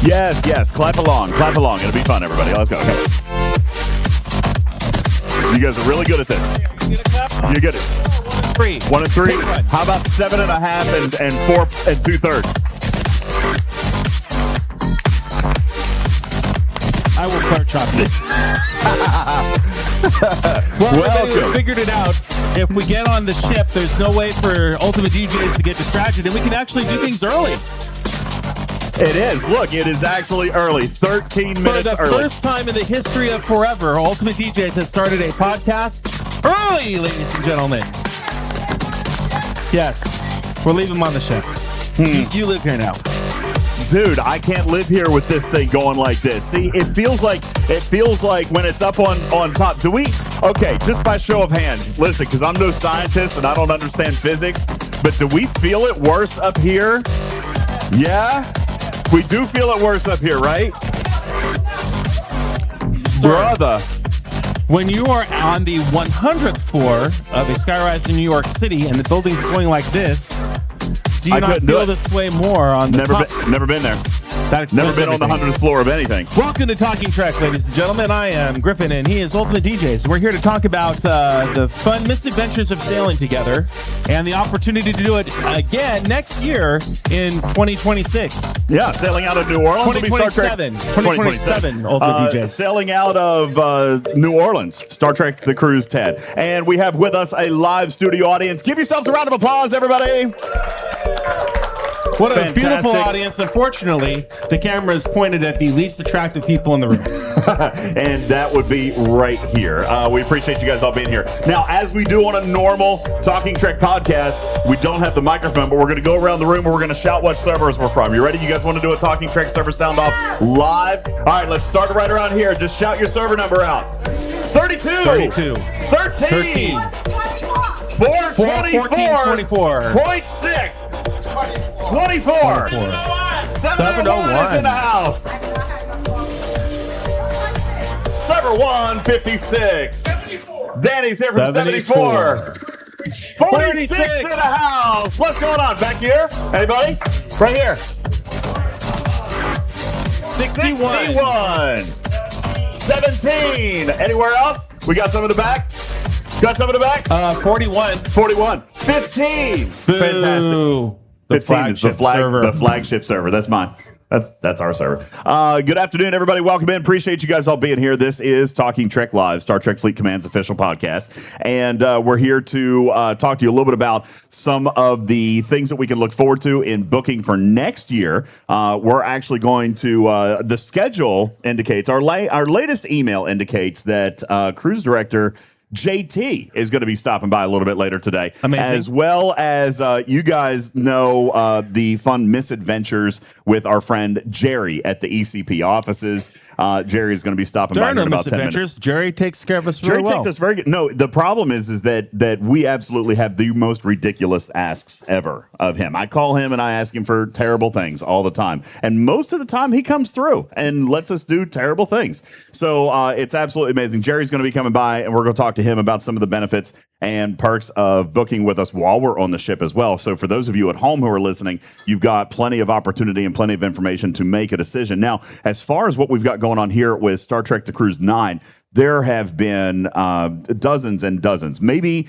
Yes. Clap along. It'll be fun, everybody. Let's go. Okay. You guys are really good at this. You're good at 3. 1 and 3. How about 7.5 and 4 and 2/3? I will start chopping. Well, we figured it out. If we get on the ship, there's no way for UltimatDJz to get distracted, and we can actually do things early. It is. Look, it is actually early. 13 minutes early. For the first time in the history of forever, UltimatDJz has started a podcast early, ladies and gentlemen. Yes, we're leaving him on the ship. You live here now. Dude, I can't live here with this thing going like this. See, it feels like when it's up on top. Do we? Okay, just by show of hands. Listen, because I'm no scientist and I don't understand physics, but do we feel it worse up here? Yeah? We do feel it worse up here, right? Sir, brother. When you are on the 100th floor of a skyrise in New York City and the building's going like this, do you not feel this way more on the top? Never been there. Never been on the 100th floor of anything. Welcome to Talking Trek, ladies and gentlemen. I am Griffin, and he is UltimatDJz. We're here to talk about the fun misadventures of sailing together and the opportunity to do it again next year in 2026. Yeah, sailing out of New Orleans. 2027. 2027, UltimatDJz. Sailing out of New Orleans, Star Trek The Cruise 10. And we have with us a live studio audience. Give yourselves a round of applause, everybody. What a beautiful audience. Unfortunately, the camera is pointed at the least attractive people in the room. And that would be right here. We appreciate you guys all being here. Now, as we do on a normal Talking Trek podcast, we don't have the microphone, but we're going to go around the room and we're going to shout what servers we're from. You ready? You guys want to do a Talking Trek server sound off live? All right, let's start right around here. Just shout your server number out. 32. 32. 13. 424.6. 24. 701 is in the house. Server 156. Danny's here from 74. 46 in the house. What's going on back here? Anybody? Right here. 61. 17. Anywhere else? We got some in the back? Got some in the back? 41. 41. 15. Boo. Fantastic. 15 is the flagship server. That's mine. That's our server. Good afternoon, everybody. Welcome in. Appreciate you guys all being here. This is Talking Trek Live, Star Trek Fleet Command's official podcast. And we're here to talk to you a little bit about some of the things that we can look forward to in booking for next year. We're actually going to, the schedule indicates, our latest email indicates that cruise director JT is going to be stopping by a little bit later today. Amazing. As well as you guys know the fun misadventures with our friend Jerry at the ECP offices. Jerry is going to be stopping by in about 10 minutes. Jerry takes care of us very well. Jerry takes us very good. No, the problem is that we absolutely have the most ridiculous asks ever of him. I call him and I ask him for terrible things all the time. And most of the time he comes through and lets us do terrible things. So it's absolutely amazing. Jerry's going to be coming by and we're going to talk to him about some of the benefits and perks of booking with us while we're on the ship as well. So for those of you at home who are listening, you've got plenty of opportunity and plenty of information to make a decision. Now, as far as what we've got going on here with Star Trek The Cruise 9, there have been dozens and dozens, maybe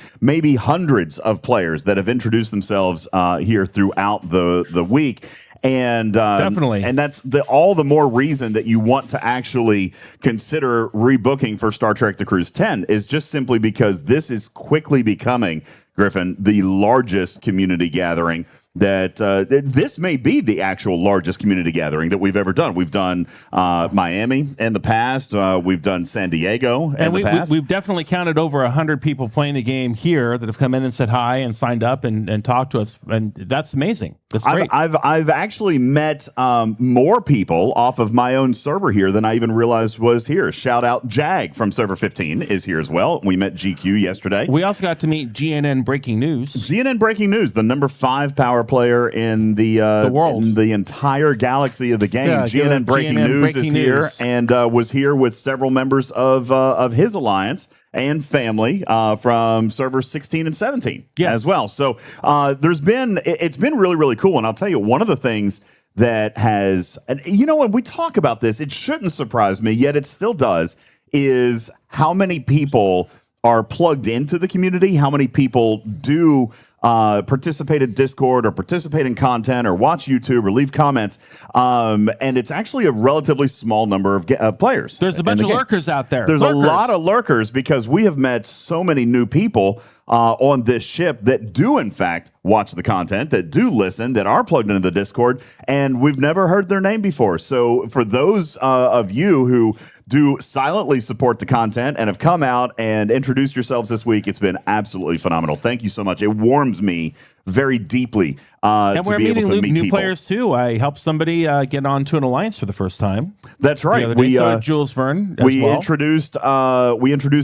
hundreds of players that have introduced themselves here throughout the week. And definitely, and that's all the more reason that you want to actually consider rebooking for Star Trek The Cruise 10 is just simply because this is quickly becoming, Griffin, the largest community gathering. That this may be the actual largest community gathering that we've ever done. We've done Miami in the past. We've done San Diego in the past. We've definitely counted over 100 people playing the game here that have come in and said hi and signed up and talked to us. And that's amazing. That's great. I've actually met more people off of my own server here than I even realized was here. Shout out Jag from Server 15 is here as well. We met GQ yesterday. We also got to meet GNN Breaking News. GNN Breaking News, the number 5 power player in the world, in the entire galaxy of the game. Yeah, GNN Breaking News is here and was here with several members of his alliance and family from servers 16 and 17 as well. So it's been really, really cool. And I'll tell you, one of the things that has, and when we talk about this, it shouldn't surprise me, yet it still does, is how many people are plugged into the community, how many people do participate in Discord or participate in content or watch YouTube or leave comments. And it's actually a relatively small number of players. There's a bunch of lurkers out there. There's a lot of lurkers because we have met so many new people on this ship that do, in fact, watch the content, that do listen, that are plugged into the Discord, and we've never heard their name before. So for those of you who do silently support the content and have come out and introduced yourselves this week, it's been absolutely phenomenal. Thank you so much. It warms me very deeply and to we're be able to meet new people. players too. I helped somebody get onto an alliance for the first time. That's right. We Jules Verne. Introduced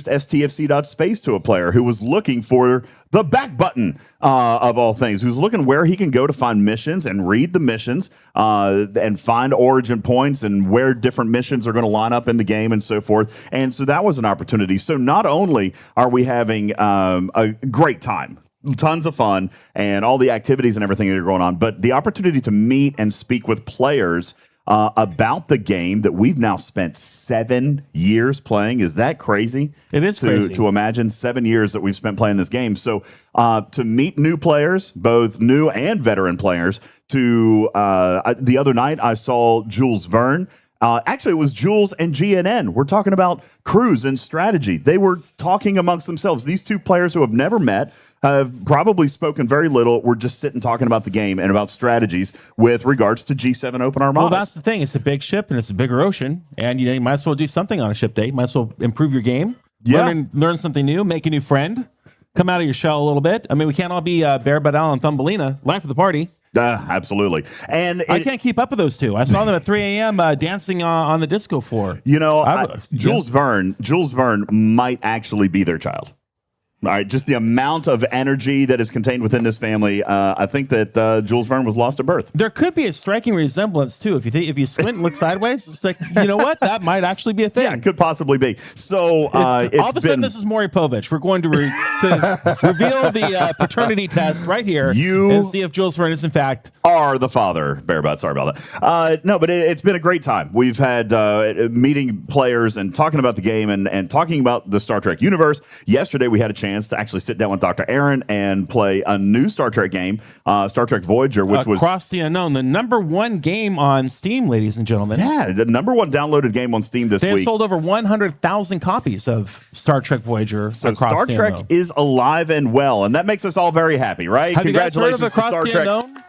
STFC.space to a player who was looking for the back button of all things, who's looking where he can go to find missions and read the missions and find origin points and where different missions are going to line up in the game and so forth. And so that was an opportunity. So not only are we having a great time, tons of fun, and all the activities and everything that are going on, but the opportunity to meet and speak with players about the game that we've now spent 7 years playing. Is that crazy? It is crazy to imagine 7 years that we've spent playing this game. So to meet new players, both new and veteran players, the other night I saw Jules Verne. Actually, it was Jules and GNN. We're talking about crews and strategy. They were talking amongst themselves. These two players who have never met, have probably spoken very little. We're just sitting talking about the game and about strategies with regards to G7 Open Armada. Well, that's the thing. It's a big ship and it's a bigger ocean, and you might as well do something on a ship day. You might as well improve your game, learn something new, make a new friend, come out of your shell a little bit. I mean, we can't all be Bear Badal and Thumbelina. Life of the party. Absolutely. And I can't keep up with those two. I saw them at 3 a.m. Dancing on the disco floor. Jules Verne might actually be their child. All right, just the amount of energy that is contained within this family. I think that Jules Verne was lost at birth. There could be a striking resemblance too. If you squint and look sideways, it's like, you know what? That might actually be a thing. Yeah, it could possibly be. So all of a sudden, this is Maury Povich. We're going to reveal the paternity test right here and see if Jules Verne is in fact are the father. Bearbot, sorry about that. No, but it's been a great time. We've had meeting players and talking about the game and talking about the Star Trek universe. Yesterday, we had a chance to actually sit down with Dr. Aaron and play a new Star Trek game, Star Trek Voyager, which was Across the Unknown, the #1 game on Steam, ladies and gentlemen. Yeah, the #1 downloaded game on Steam this week. They sold over 100,000 copies of Star Trek Voyager. So Across Star the Trek Unknown is alive and well, and that makes us all very happy, right? Have Congratulations you guys heard of to Star Across the Trek. Unknown?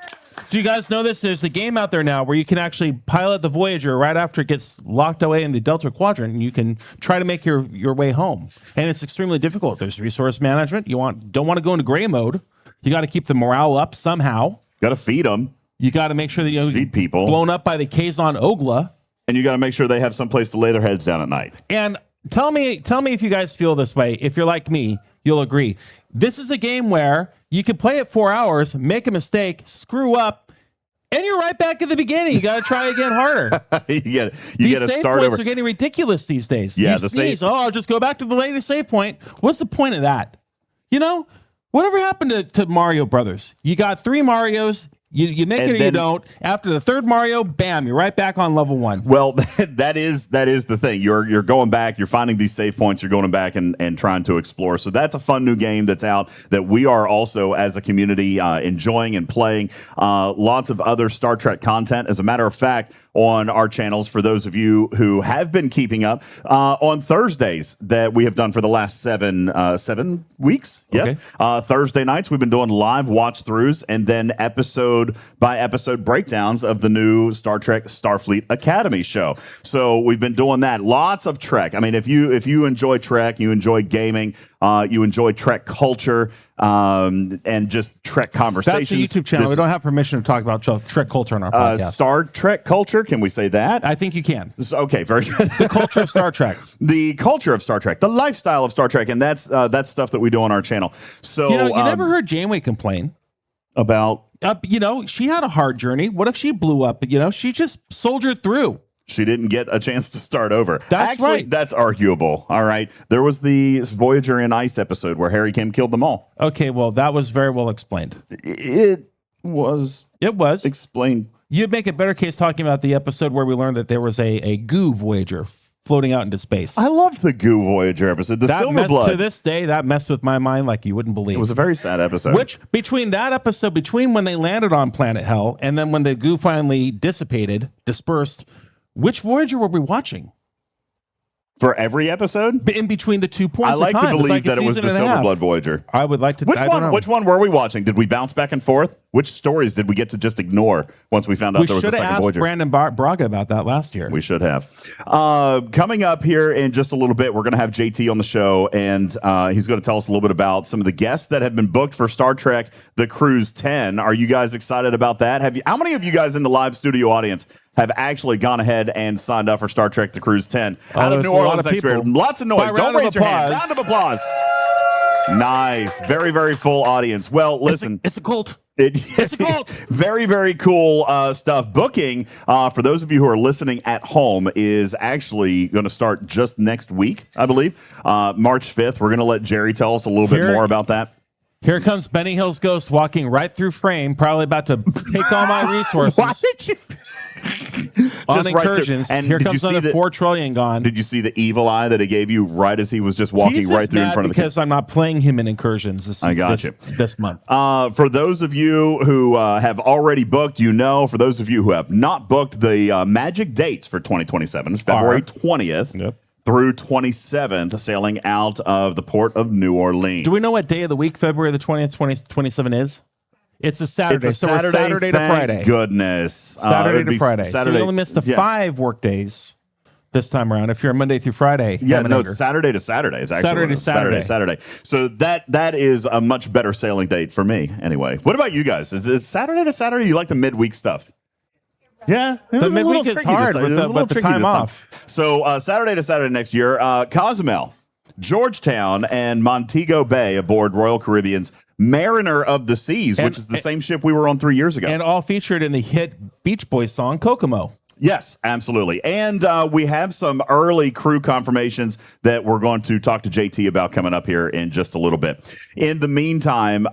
Do you guys know this? There's a game out there now where you can actually pilot the Voyager right after it gets locked away in the Delta Quadrant, and you can try to make your way home. And it's extremely difficult. There's resource management. You don't want to go into gray mode. You got to keep the morale up somehow. Got to feed them. You got to make sure that you feed people blown up by the Kazon Ogla, and you got to make sure they have some place to lay their heads down at night. And tell me if you guys feel this way. If you're like me, you'll agree. This is a game where you can play it 4 hours, make a mistake, screw up, and you're right back at the beginning. You got to try again harder. you get These to save start points over. are getting ridiculous these days. Yeah, you sneeze. I'll just go back to the latest save point. What's the point of that? Whatever happened to Mario Brothers? You got 3 Marios. You make it or you don't. After the 3rd Mario, bam, you're right back on level 1. Well, that is the thing. You're going back. You're finding these save points. You're going back and trying to explore. So that's a fun new game that's out that we are also as a community enjoying and playing. Lots of other Star Trek content. As a matter of fact, on our channels, for those of you who have been keeping up, on Thursdays that we have done for the last 7 weeks. Yes, okay. Thursday nights we've been doing live watch throughs and then episode by episode breakdowns of the new Star Trek Starfleet Academy show. So we've been doing that. Lots of Trek. I mean, if you enjoy Trek, you enjoy gaming, you enjoy Trek culture, and just Trek conversations. That's a YouTube channel. We don't have permission to talk about Trek culture on our podcast. Star Trek culture. Can we say that? I think you can. Okay, very good. The culture of Star Trek. The culture of Star Trek. The lifestyle of Star Trek, and that's stuff that we do on our channel. So you never heard Janeway complain about. She had a hard journey. What if she blew up? She just soldiered through. She didn't get a chance to start over. That's right. That's arguable. All right. There was the Voyager in Ice episode where Harry Kim killed them all. Okay, well, that was very well explained. It was explained You'd make a better case talking about the episode where we learned that there was a goo Voyager floating out into space. I loved the Goo Voyager episode. The Silver Blood. To this day, that messed with my mind like you wouldn't believe. It was a very sad episode. Which, between that episode, between when they landed on planet Hell and then when the goo finally dispersed, which Voyager were we watching? For every episode? In between the 2 points I like of time. to believe like that it was the Silver Blood Voyager. I would like to. Which one were we watching? Did we bounce back and forth? Which stories did we get to just ignore once we found out there was a second Voyager? We should have asked Brandon Braga about that last year. We should have. Coming up here in just a little bit, we're going to have JT on the show, and he's going to tell us a little bit about some of the guests that have been booked for Star Trek The Cruise 10. Are you guys excited about that? How many of you guys in the live studio audience have actually gone ahead and signed up for Star Trek The Cruise 10 out of New Orleans next year? Lots of noise. Don't raise your hand. Round of applause. Nice. Very, very full audience. Well, listen. It's a cult. It's a cult. Very, very cool stuff. Booking, for those of you who are listening at home, is actually going to start just next week, I believe. March 5th. We're going to let Jerry tell us a little bit more about that. Here comes Benny Hill's ghost walking right through frame, probably about to take all my resources. Why did you? On incursions. And here comes another 4 trillion gone. Did you see the evil eye that he gave you right as he was just walking right through in front of the because I'm not playing him in incursions this month. For those of you who have already booked, for those of you who have not booked, the magic dates for 2027 is February 20th. Through 27th, sailing out of the port of New Orleans. Do we know what day of the week February the 20th, 2027 is? It's a Saturday. It's a Saturday, Saturday to Friday. Goodness. Saturday to Friday. So you only missed the 5 work days this time around if you're a Monday through Friday. Yeah, no, it's Saturday to Saturday. It's actually Saturday. So that is a much better sailing date for me anyway. What about you guys? Is Saturday to Saturday? You like the midweek stuff? Yeah, the midweek is hard with the time off. So Saturday to Saturday next year, Cozumel, Georgetown, and Montego Bay aboard Royal Caribbean's Mariner of the Seas, which is the same ship we were on 3 years ago. And all featured in the hit Beach Boys song, Kokomo. Yes, absolutely. And we have some early crew confirmations that we're going to talk to JT about coming up here in just a little bit. In the meantime,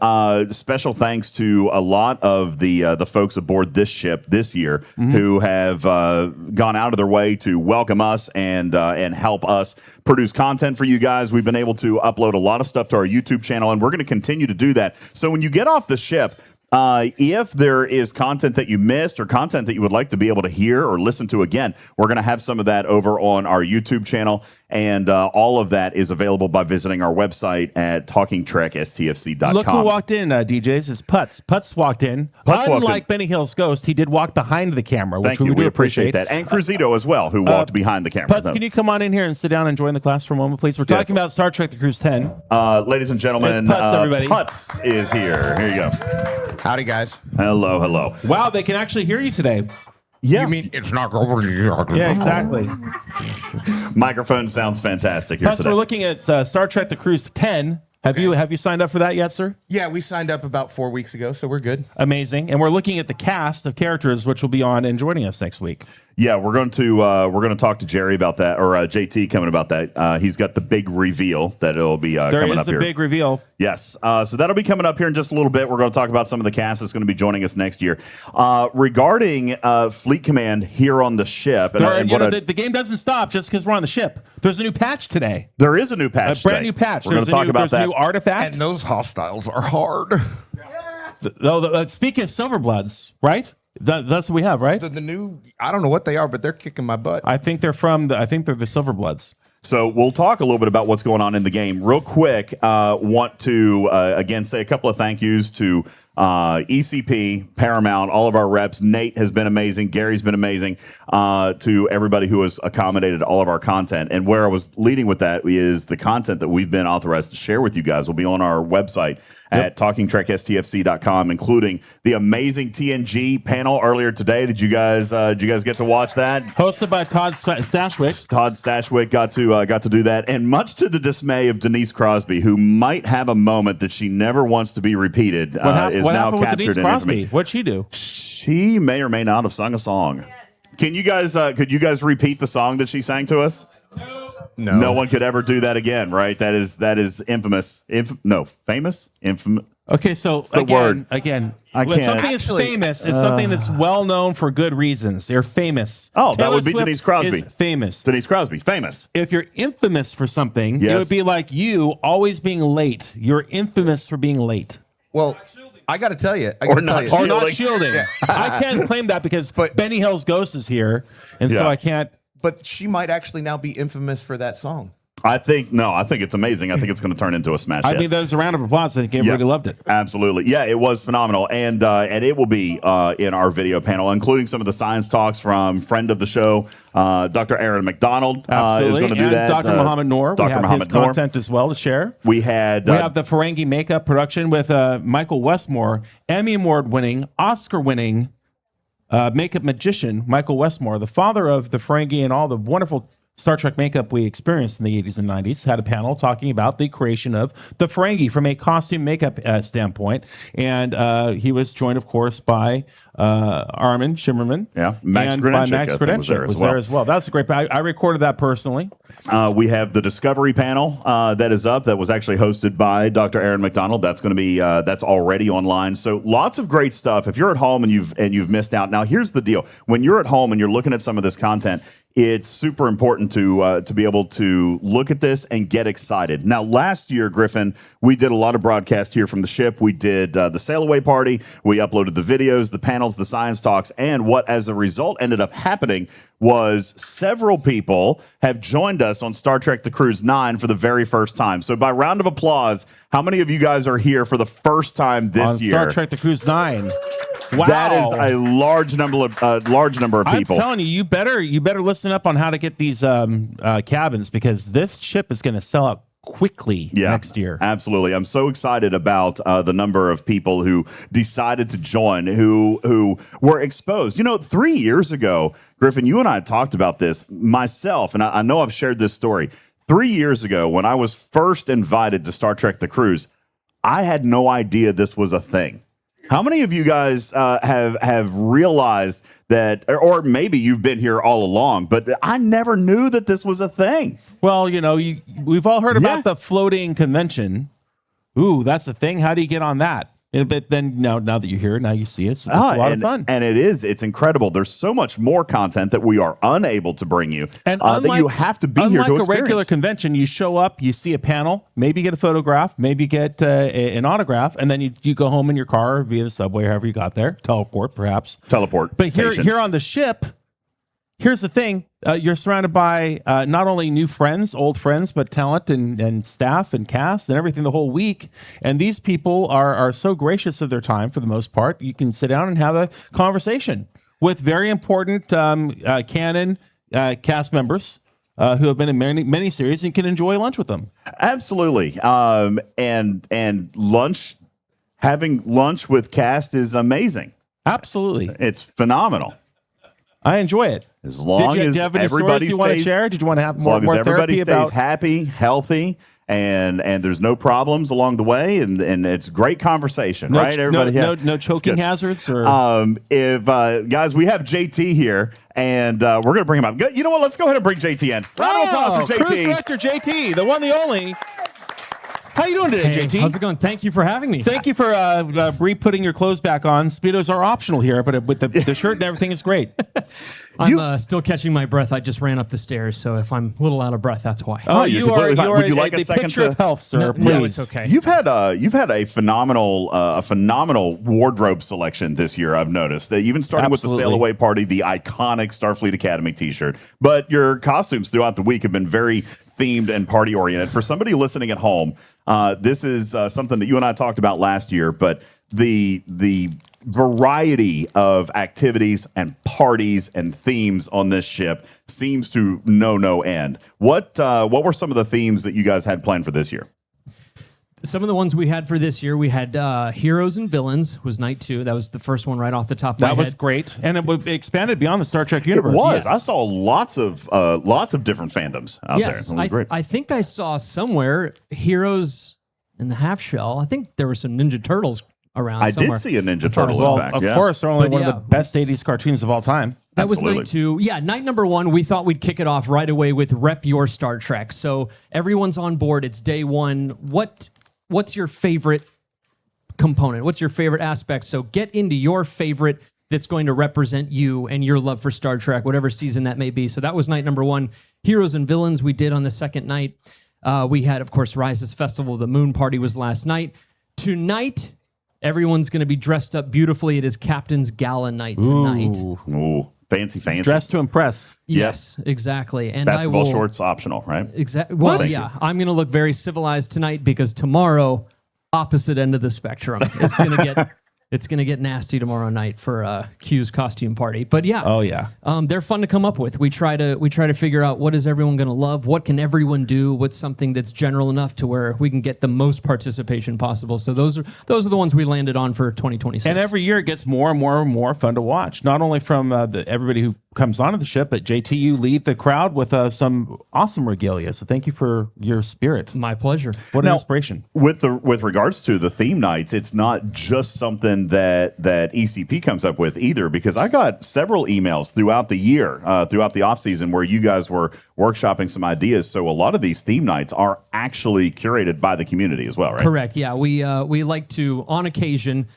special thanks to a lot of the folks aboard this ship this year who have gone out of their way to welcome us and help us produce content for you guys. We've been able to upload a lot of stuff to our YouTube channel, and we're going to continue to do that. So when you get off the ship, if there is content that you missed or content that you would like to be able to hear or listen to again, we're going to have some of that over on our YouTube channel. And all of that is available by visiting our website at talkingtrekstfc.com. Look who walked in, DJs. Is Putz. Putz walked in. Unlike Benny Hill's ghost, he did walk behind the camera, which we do appreciate that. And Cruzito as well, who walked behind the camera. Putz, can you come on in here and sit down and join the class for a moment, please? We're talking about Star Trek The Cruise 10. Ladies and gentlemen, it's Putz, everybody. Putz is here. Here you go. Howdy, guys. Hello, hello. Wow, they can actually hear you today. Yeah. You mean it's not over? Yeah, exactly. Microphone sounds fantastic here Plus, today. we're looking at Star Trek The Cruise 10. Have you signed up for that yet, sir? Yeah, we signed up about 4 weeks ago, so we're good. Amazing. And we're looking at the cast of characters which will be on and joining us next week. Yeah, we're going to talk to Jerry about that, or JT coming about that. He's got the big reveal that it'll be coming up here. There is a big reveal. Yes, so that'll be coming up here in just a little bit. We're going to talk about some of the cast that's going to be joining us next year. Regarding Fleet Command here on the ship, the game doesn't stop just because we're on the ship. There's a new patch today. There is a new patch. A brand new patch. We're going to talk about that. There's a new artifact, and those hostiles are hard. Speaking of Silverbloods, right? That's what we have, right? The new, I don't know what they are, but they're kicking my butt. I think they're the Silverbloods. So we'll talk a little bit about what's going on in the game. Real quick, want to, again, say a couple of thank yous to ECP, Paramount, all of our reps. Nate has been amazing. Gary's been amazing, to everybody who has accommodated all of our content. And where I was leading with that is the content that we've been authorized to share with you guys will be on our website at talkingtrekstfc.com, including the amazing TNG panel earlier today. Did you guys get to watch that? Hosted by Todd Stashwick. Todd Stashwick got to do that, and much to the dismay of Denise Crosby, who might have a moment that she never wants to be repeated. What happened with Denise Crosby? What'd she do? She may or may not have sung a song. Can you guys? Could you guys repeat the song that she sang to us? No one could ever do that again, right? That is infamous. Famous? Okay, so the word. Again, I when can't. something is famous, it's something that's well known for good reasons. They're famous. Oh, that Taylor would be Swift Denise Crosby. is famous. Denise Crosby, famous. If you're infamous for something, it Yes. would be like you always being late. You're infamous for being late. Well, I got to tell you. Or not you. Or not Shielding. shielding. I can't claim that because Benny Hill's Ghost is here, and so Yeah. I can't. But she might actually now be infamous for that song. I think it's amazing. I think it's going to turn into a smash I hit. mean, there's a round of applause. I think everybody loved it. Absolutely. Yeah, it was phenomenal. And it will be in our video panel, including some of the science talks from friend of the show, Dr. Aaron McDonald is Absolutely. going to do And that. Dr. Muhammad Noor. Dr. We have Muhammad his Noor. content as well to share. We had We have the Ferengi makeup production with Michael Westmore, Emmy Award winning, Oscar winning makeup magician Michael Westmore, the father of the Ferengi and all the wonderful Star Trek makeup we experienced in the 80s and 90s, had a panel talking about the creation of the Ferengi from a costume makeup standpoint. And he was joined, of course, by Armin Shimmerman. Yeah, Max and by Grodensik, Max I think, was there Grodensik as was well. there as well. That's a great. I recorded that personally. we have the Discovery panel that is up. That was actually hosted by Dr. Aaron McDonald. That's going to be that's already online. So lots of great stuff. If you're at home and you've missed out, now here's the deal: when you're at home and you're looking at some of this content, it's super important to be able to look at this and get excited. Now, last year, Griffin, we did a lot of broadcasts here from the ship. We did the sail away party. We uploaded the videos, the panels, the science talks, and what, as a result, ended up happening was several people have joined us on Star Trek The Cruise 9 for the very first time. So, by round of applause, how many of you guys are here for the first time this On year? Star Trek The Cruise 9. Wow. That is a large number of people. I'm telling you, you better listen up on how to get these cabins, because this ship is going to sell out quickly next year. Absolutely. I'm so excited about the number of people who decided to join, who were exposed. 3 years ago, Griffin, you and I talked about this myself, and I know I've shared this story. 3 years ago, when I was first invited to Star Trek The Cruise, I had no idea this was a thing. How many of you guys have realized that, or maybe you've been here all along, but I never knew that this was a thing? Well, we've all heard about the floating convention. Ooh, that's the thing. How do you get on that? But then now that you're here, now you see it. So it's a lot of fun. And it's incredible. There's so much more content that we are unable to bring you, And that you have to be here to unlike a experience. regular convention, you show up, you see a panel, maybe get a photograph, maybe get an autograph, and then you go home in your car via the subway, however you got there, teleport perhaps. But here on the ship, here's the thing. You're surrounded by not only new friends, old friends, but talent and staff and cast and everything the whole week. And these people are so gracious of their time for the most part. You can sit down and have a conversation with very important canon cast members who have been in many series, and you can enjoy lunch with them. Absolutely. And having lunch with cast is amazing. Absolutely. It's phenomenal. I enjoy it. As long Did as you have any everybody stories you want to stays, share? Did you want to have as more long as everybody therapy stays about happy, healthy, and there's no problems along the way, and it's great conversation, right? Everybody, no choking hazards, or if guys, we have JT here, and we're gonna bring him up. You know what? Let's go ahead and bring JT in. Round of applause for JT. Cruise Director JT, the one, the only. How you doing today, Hey, JT? how's it going? Thank you for having me. Thank you for re-putting your clothes back on. Speedos are optional here, but with the shirt and everything is great. I'm still catching my breath. I just ran up the stairs, so if I'm a little out of breath, that's why. Oh, you're you are completely fine. Would you like a the second picture to- of health, sir. No, please. no, it's okay. You've had a phenomenal wardrobe selection this year. I've noticed, even starting with the Absolutely. sail away party, the iconic Starfleet Academy T-shirt. But your costumes throughout the week have been very themed and party oriented. For somebody listening at home, this is something that you and I talked about last year. But the variety of activities and parties and themes on this ship seems to know no end. What were some of the themes that you guys had planned for this year? Some of the ones we had for this year, we had Heroes and Villains was night 2. That was the first one right off the top of my That head. was great, and it expanded beyond the Star Trek universe. It was. Yes. I saw lots of different fandoms out Yes, there. It was great. I think I saw somewhere Heroes in the Half Shell. I think there were some Ninja Turtles around I somewhere. did see a Ninja Turtles. Well, in fact, of yeah. course, they're only But one of yeah. the best 80s cartoons of all time. That was Absolutely. night 2. Yeah, night number 1, we thought we'd kick it off right away with Rep Your Star Trek. So everyone's on board. It's day 1. What's your favorite component? What's your favorite aspect? So get into your favorite that's going to represent you and your love for Star Trek, whatever season that may be. So that was night number 1. Heroes and Villains we did on the second night. We had, of course, Rise's Festival. The Moon Party was last night. Tonight, everyone's going to be dressed up beautifully. It is Captain's Gala night tonight. Ooh, fancy. Dressed to impress. Yes, exactly. And Basketball shorts optional, right? Exactly. Well, yeah, I'm going to look very civilized tonight because tomorrow, opposite end of the spectrum, it's going to get nasty tomorrow night for Q's costume party. But yeah, Oh, yeah. they're fun to come up with. We try to figure out what is everyone going to love, what can everyone do, what's something that's general enough to where we can get the most participation possible. So those are the ones we landed on for 2026. And every year it gets more and more and more fun to watch. Not only from everybody who comes onto the ship, but JT, you lead the crowd with some awesome regalia. So thank you for your spirit. My pleasure. What an inspiration. With regards to the theme nights, it's not just something that ECP comes up with either, because I got several emails throughout the year, throughout the off season, where you guys were workshopping some ideas. So a lot of these theme nights are actually curated by the community as well, right? Correct. Yeah, we like to, on occasion,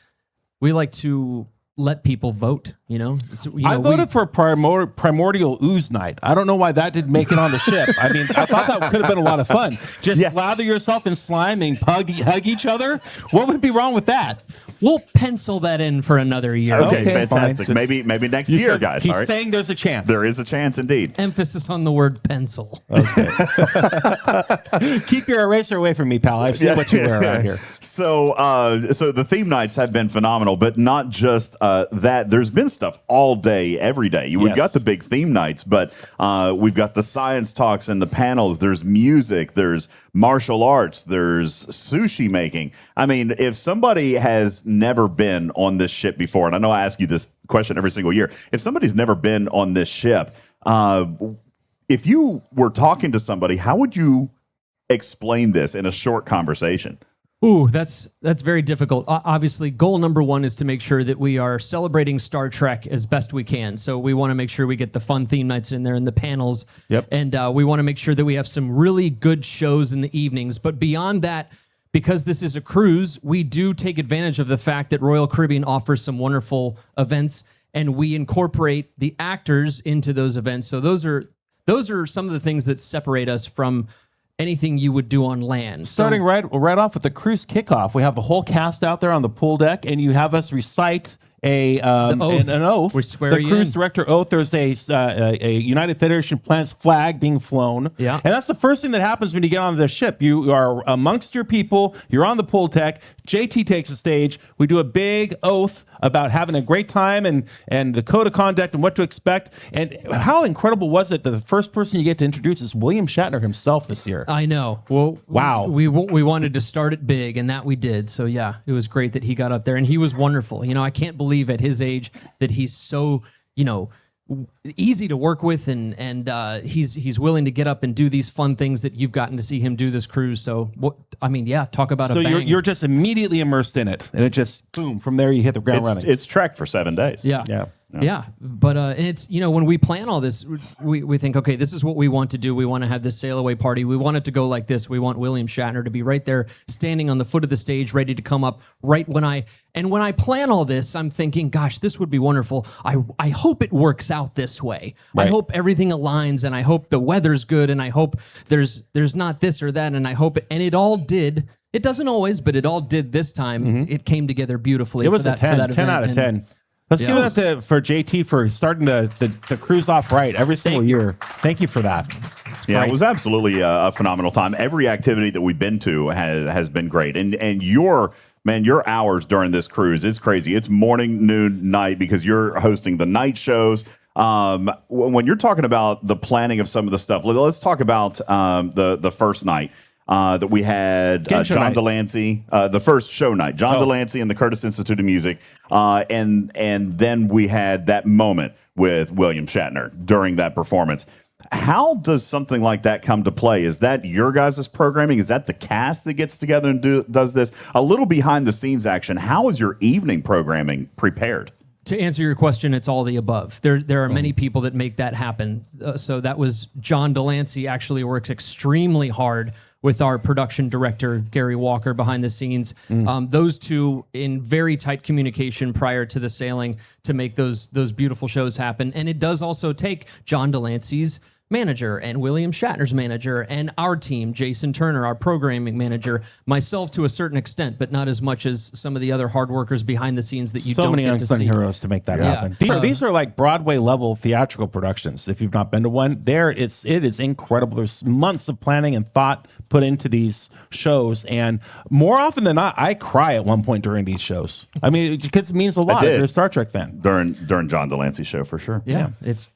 let people vote. I voted for Primordial Ooze Night. I don't know why that didn't make it on the ship. I mean, I thought that could have been a lot of fun. Just slather yourself in slime and hug each other. What would be wrong with that? We'll pencil that in for another year. Okay, Okay, fantastic. fine. Maybe next year, guys. He's All right? saying there's a chance. There is a chance indeed. Emphasis on the word pencil. Keep your eraser away from me, pal. I've seen what you wear around here. So the theme nights have been phenomenal, but not just that. There's been stuff all day, every day. We've got the big theme nights, but we've got the science talks and the panels. There's music. There's martial arts. There's sushi making. I mean, if somebody has never been on this ship before, and I know I ask you this question every single year, if somebody's never been on this ship, if you were talking to somebody, how would you explain this in a short conversation? Ooh, that's very difficult. Obviously, goal number 1 is to make sure that we are celebrating Star Trek as best we can. So we want to make sure we get the fun theme nights in there and the panels. Yep. And we want to make sure that we have some really good shows in the evenings. But beyond that, because this is a cruise, we do take advantage of the fact that Royal Caribbean offers some wonderful events, and we incorporate the actors into those events. So those are some of the things that separate us from anything you would do on land. Starting right off with the cruise kickoff, we have the whole cast out there on the pool deck, and you have us recite an oath. We swear the you cruise in. director oath. There's a United Federation of Planets flag being flown. Yeah. And that's the first thing that happens when you get on the ship. You are amongst your people. You're on the pool deck. JT takes the stage. We do a big oath about having a great time and the code of conduct and what to expect. And how incredible was it that the first person you get to introduce is William Shatner himself this year? I know. Well, wow. We wanted to start it big, and that we did. So yeah, it was great that he got up there, and he was wonderful. I can't believe at his age that he's so easy to work with, and he's willing to get up and do these fun things that you've gotten to see him do this cruise. So talk about so a bang. you're just immediately immersed in it, and it just boom, from there you hit the ground running. It's Trek for 7 days. Yeah, but and it's when we plan all this, we think, okay, this is what we want to do. We want to have this sail away party. We want it to go like this. We want William Shatner to be right there, standing on the foot of the stage, ready to come up. Right when I plan all this, I'm thinking, gosh, this would be wonderful. I hope it works out this way. Right. I hope everything aligns, and I hope the weather's good, and I hope there's not this or that, and I hope and it all did. It doesn't always, but it all did this time. It came together beautifully. It was for a 10 event. out of 10. Let's give it for JT for starting the cruise off right every single year. Thank you for that. Yeah, it was absolutely a phenomenal time. Every activity that we've been to has been great. And your hours during this cruise, it's crazy. It's morning, noon, night, because you're hosting the night shows. When you're talking about the planning of some of the stuff, let's talk about the first night. That we had John Delancey, the first show night, John Delancey and the Curtis Institute of Music. And then we had that moment with William Shatner during that performance. How does something like that come to play? Is that your guys' programming? Is that the cast that gets together and does this? A little behind the scenes action. How is your evening programming prepared? To answer your question, it's all the above. There are many people that make that happen. So that was John Delancey actually works extremely hard with our production director, Gary Walker, behind the scenes. Those two in very tight communication prior to the sailing to make those beautiful shows happen. And it does also take John Delancey's manager and William Shatner's manager and our team, Jason Turner, our programming manager, myself to a certain extent, but not as much as some of the other hard workers behind the scenes that you so don't many get to unsung see. heroes to make that happen. These are like Broadway level theatrical productions. If you've not been to one, it is incredible. There's months of planning and thought put into these shows, and more often than not, I cry at one point during these shows. I mean, because it means a lot if you're a Star Trek fan. During John Delancey's show, for sure. Yeah, it's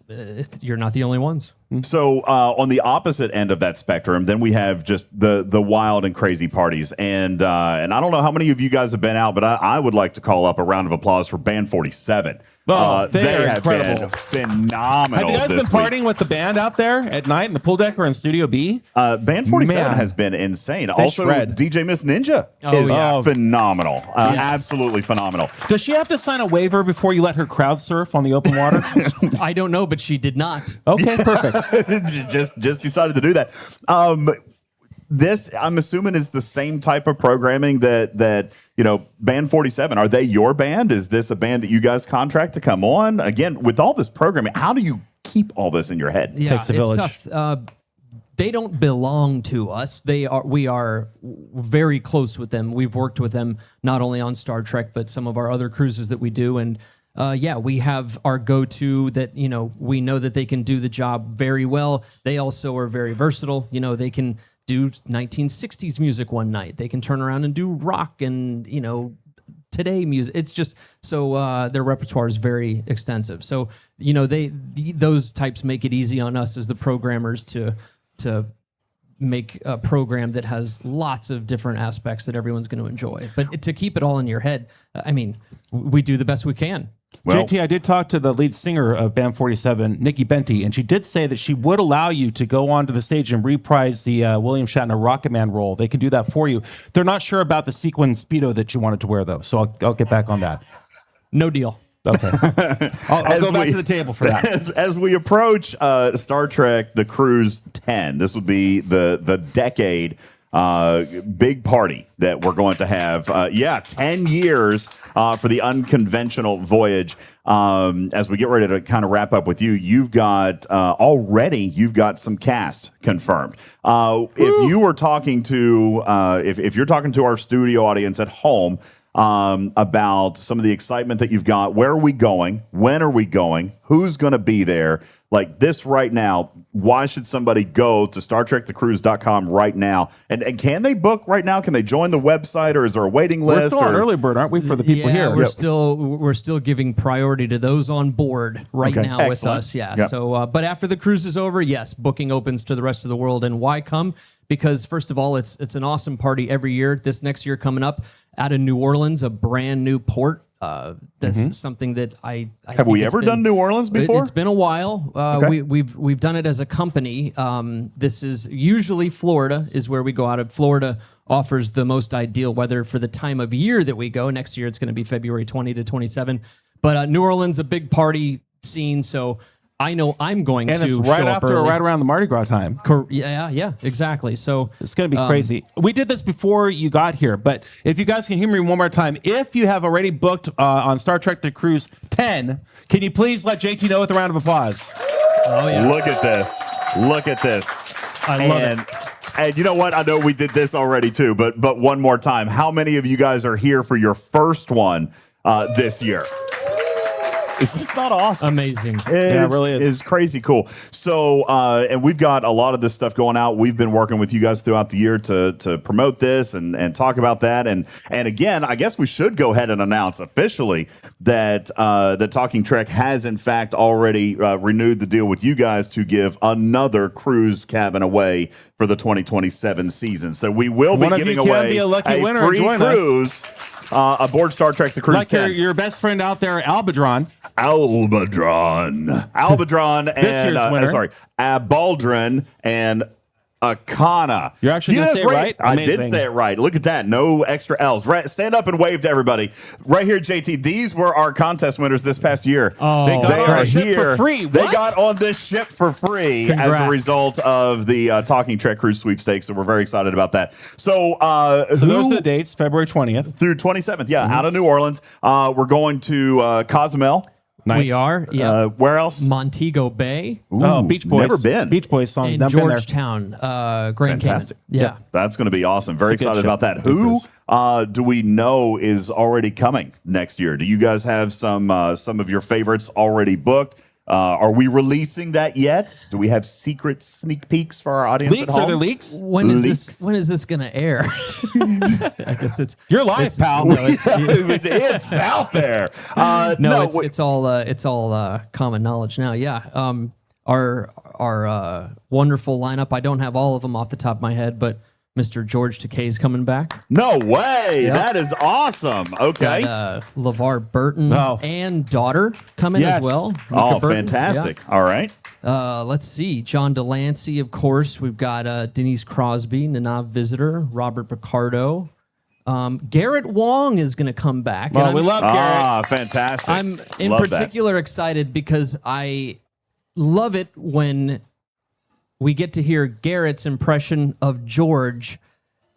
you're not the only ones. So on the opposite end of that spectrum, then we have just the wild and crazy parties, and I don't know how many of you guys have been out, but I would like to call up a round of applause for Band 47. Oh, they are have incredible. been phenomenal. Have you guys been this partying week. with the band out there at night in the pool deck or in Studio B? Band 47 Man. has been insane. Also, shred. DJ Miss Ninja Oh, is yeah. phenomenal. Absolutely phenomenal. Does she have to sign a waiver before you let her crowd surf on the open water? I don't know, but she did not. Okay, perfect. just decided to do that. This, I'm assuming, is the same type of programming that Band 47. Are they your band? Is this a band that you guys contract to come on? Again, with all this programming, how do you keep all this in your head? Yeah, Takes a village. it's tough. They don't belong to us. We are very close with them. We've worked with them not only on Star Trek, but some of our other cruises that we do. And we have our go-to that, we know that they can do the job very well. They also are very versatile. They can do 1960s music one night. They can turn around and do rock and, today music. It's just so their repertoire is very extensive. So, those types make it easy on us as the programmers to make a program that has lots of different aspects that everyone's going to enjoy. But to keep it all in your head, we do the best we can. Well, JT, I did talk to the lead singer of Band 47, Nikki Benty, and she did say that she would allow you to go onto the stage and reprise the William Shatner Rocket Man role. They can do that for you. They're not sure about the sequin Speedo that you wanted to wear, though, so I'll get back on that. No deal. Okay. I'll go back to the table for that. As we approach Star Trek, the Cruise 10, this would be the decade big party that we're going to have. 10 years for the unconventional voyage. As we get ready to kind of wrap up with you, you've got some cast confirmed. If you were talking to if you're talking to our studio audience at home about some of the excitement that you've got, where are we going? When are we going? Who's going to be there? Like this right now, why should somebody go to StarTrekTheCruise.com right now? And can they book right now? Can they join the website, or is there a waiting list? We're still on early bird, aren't we, for the people here? We're still giving priority to those on board right now with Excellent. us. Yeah. Yep. So, but after the cruise is over, yes, booking opens to the rest of the world. And why come? Because first of all, it's an awesome party every year. This next year coming up out of New Orleans, a brand new port. This is something that I Have think we it's ever done New Orleans before? It's been a while. We've done it as a company. This is usually Florida is where we go out of. Florida offers the most ideal weather for the time of year that we go. Next year it's going to be February 20 to 27. But New Orleans, a big party scene, so I know I'm going And to it's show right up after or early. right around the Mardi Gras time. Yeah, exactly. So It's going to be crazy. We did this before you got here, but if you guys can hear me one more time, if you have already booked on Star Trek The Cruise 10, can you please let JT know with a round of applause? oh yeah, Look at this. Look at this. I love it. And you know what? I know we did this already too, but one more time. How many of you guys are here for your first one this year? Is this not awesome? Amazing. It really is. It's crazy cool. So, and we've got a lot of this stuff going out. We've been working with you guys throughout the year to promote this and talk about that. And again, I guess we should go ahead and announce officially that the Talking Trek has in fact already renewed the deal with you guys to give another cruise cabin away for the 2027 season. So we will be One of giving you can away be a lucky winner and free join us. cruise aboard Star Trek: The Cruise Like 10. your best friend out there, Albadron. Albadron, and year's winner. Abaldron and Akana. You're actually gonna Yes, say it right? I did Amazing. say it right. Look at that. No extra L's. Right. Stand up and wave to everybody. Right here, JT. These were our contest winners this past year. Oh, They got They on are a ship here. for free. They What? got on this ship for free as a Congrats. result of the Talking Trek Cruise sweepstakes. So we're very excited about that. So, So those are the dates, February 20th. through 27th. Yeah, out of New Orleans. We're going to Cozumel. Nice. We are. Yeah. Where else? Montego Bay Oh, Beach Boys. Never been. Beach Boys song. and Never been there. Georgetown, Grand Fantastic. Canyon. Yeah. That's going to be awesome. Very It's a good excited ship. about that. Good Who cruise. do we know is already coming next year? Do you guys have some of your favorites already booked? Are we releasing that yet? Do we have secret sneak peeks for our audience at Leaks? home? Are there leaks? When is Leaks. this? When is this going to air? I guess it's. You're live, pal. No, it's, It's out there. it's all common knowledge now. Yeah. Our wonderful lineup. I don't have all of them off the top of my head, but Mr. George Takei's coming back. No way. Yep. That is awesome. Okay. Got, LeVar Burton Oh. and daughter coming Yes. as well. Oh, Mika Burton. fantastic. All right. Yeah. Let's see. John Delancey, of course. We've got Denise Crosby, Nanav Visitor, Robert Picardo. Garrett Wong is going to come back. Well, and we love Garrett. Ah, fantastic. I'm in Love that. particular excited because I love it when we get to hear Garrett's impression of George,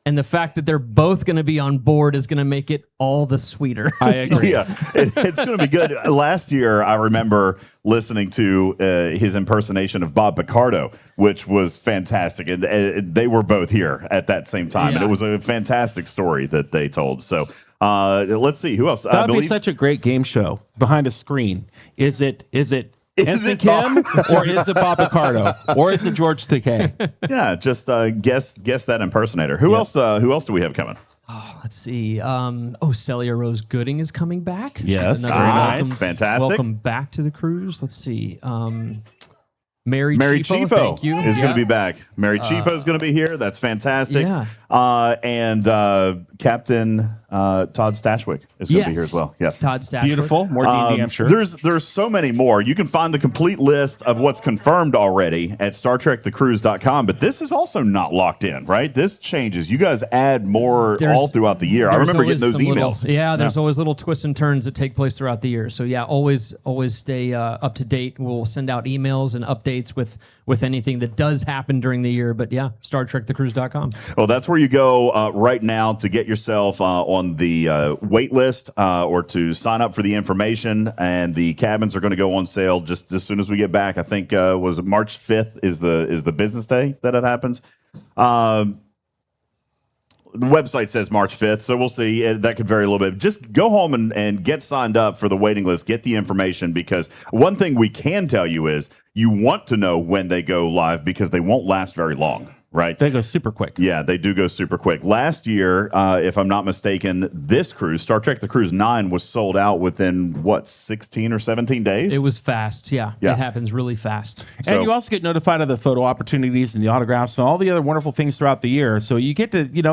and the fact that they're both going to be on board is going to make it all the sweeter. I agree. Yeah, it's going to be good. Last year, I remember listening to his impersonation of Bob Picardo, which was fantastic. And they were both here at that same time. And Yeah. it was a fantastic story that they told. So let's see. Who else? I That would be believe such a great game show behind a screen. Is it Ensign it Kim Bob- or is it Bob Picardo or is it George Takei? yeah, just guess that impersonator. Who else do we have coming? Let's see. Celia Rose Gooding is coming back. She's Yes, another very welcome, nice. Fantastic. Welcome back to the cruise. Let's see. Mary Chifo thank you. is going Yeah. to be back. Mary Chifo is going to be here. That's fantastic. Yeah. And Captain Todd Stashwick is going to be here as well. Yes. Todd Stashwick. Beautiful. More D&D, I'm sure. There's so many more. You can find the complete list of what's confirmed already at StarTrekTheCruise.com, but this is also not locked in, right? This changes. You guys add more There's- all throughout the year. I There's remember getting always those some emails. There's always little twists and turns that take place throughout the year. So yeah, always stay up to date. We'll send out emails and updates with anything that does happen during the year. But yeah, StarTrekTheCruise.com. Well, that's where you go right now to get yourself on the wait list or to sign up for the information. And the cabins are going to go on sale just as soon as we get back. I think was it March 5th is the business day that it happens. The website says March 5th, so we'll see. That could vary a little bit. Just go home and get signed up for the waiting list. Get the information, because one thing we can tell you is you want to know when they go live, because they won't last very long, right? They go super quick. Yeah, they do go super quick. Last year, if I'm not mistaken, this cruise, Star Trek The Cruise 9, was sold out within, 16 or 17 days? It was fast. Yeah, Yeah. it happens really fast. So- And you also get notified of the photo opportunities and the autographs and all the other wonderful things throughout the year. So you get to, get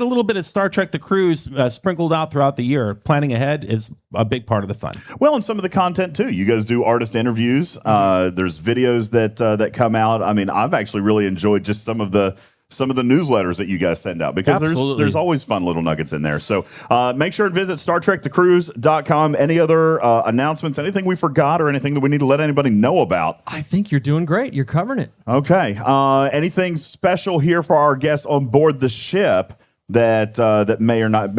a little bit of Star Trek The Cruise sprinkled out throughout the year. Planning ahead is a big part of the fun. Well, and some of the content too. You guys do artist interviews. There's videos that come out. I mean, I've actually really enjoyed just some of the newsletters that you guys send out, because Absolutely. there's always fun little nuggets in there. So make sure to visit StarTrekTheCruise.com. Any other announcements, anything we forgot, or anything that we need to let anybody know about? I think you're doing great. You're covering it. Okay. Anything special here for our guests on board the ship that may or not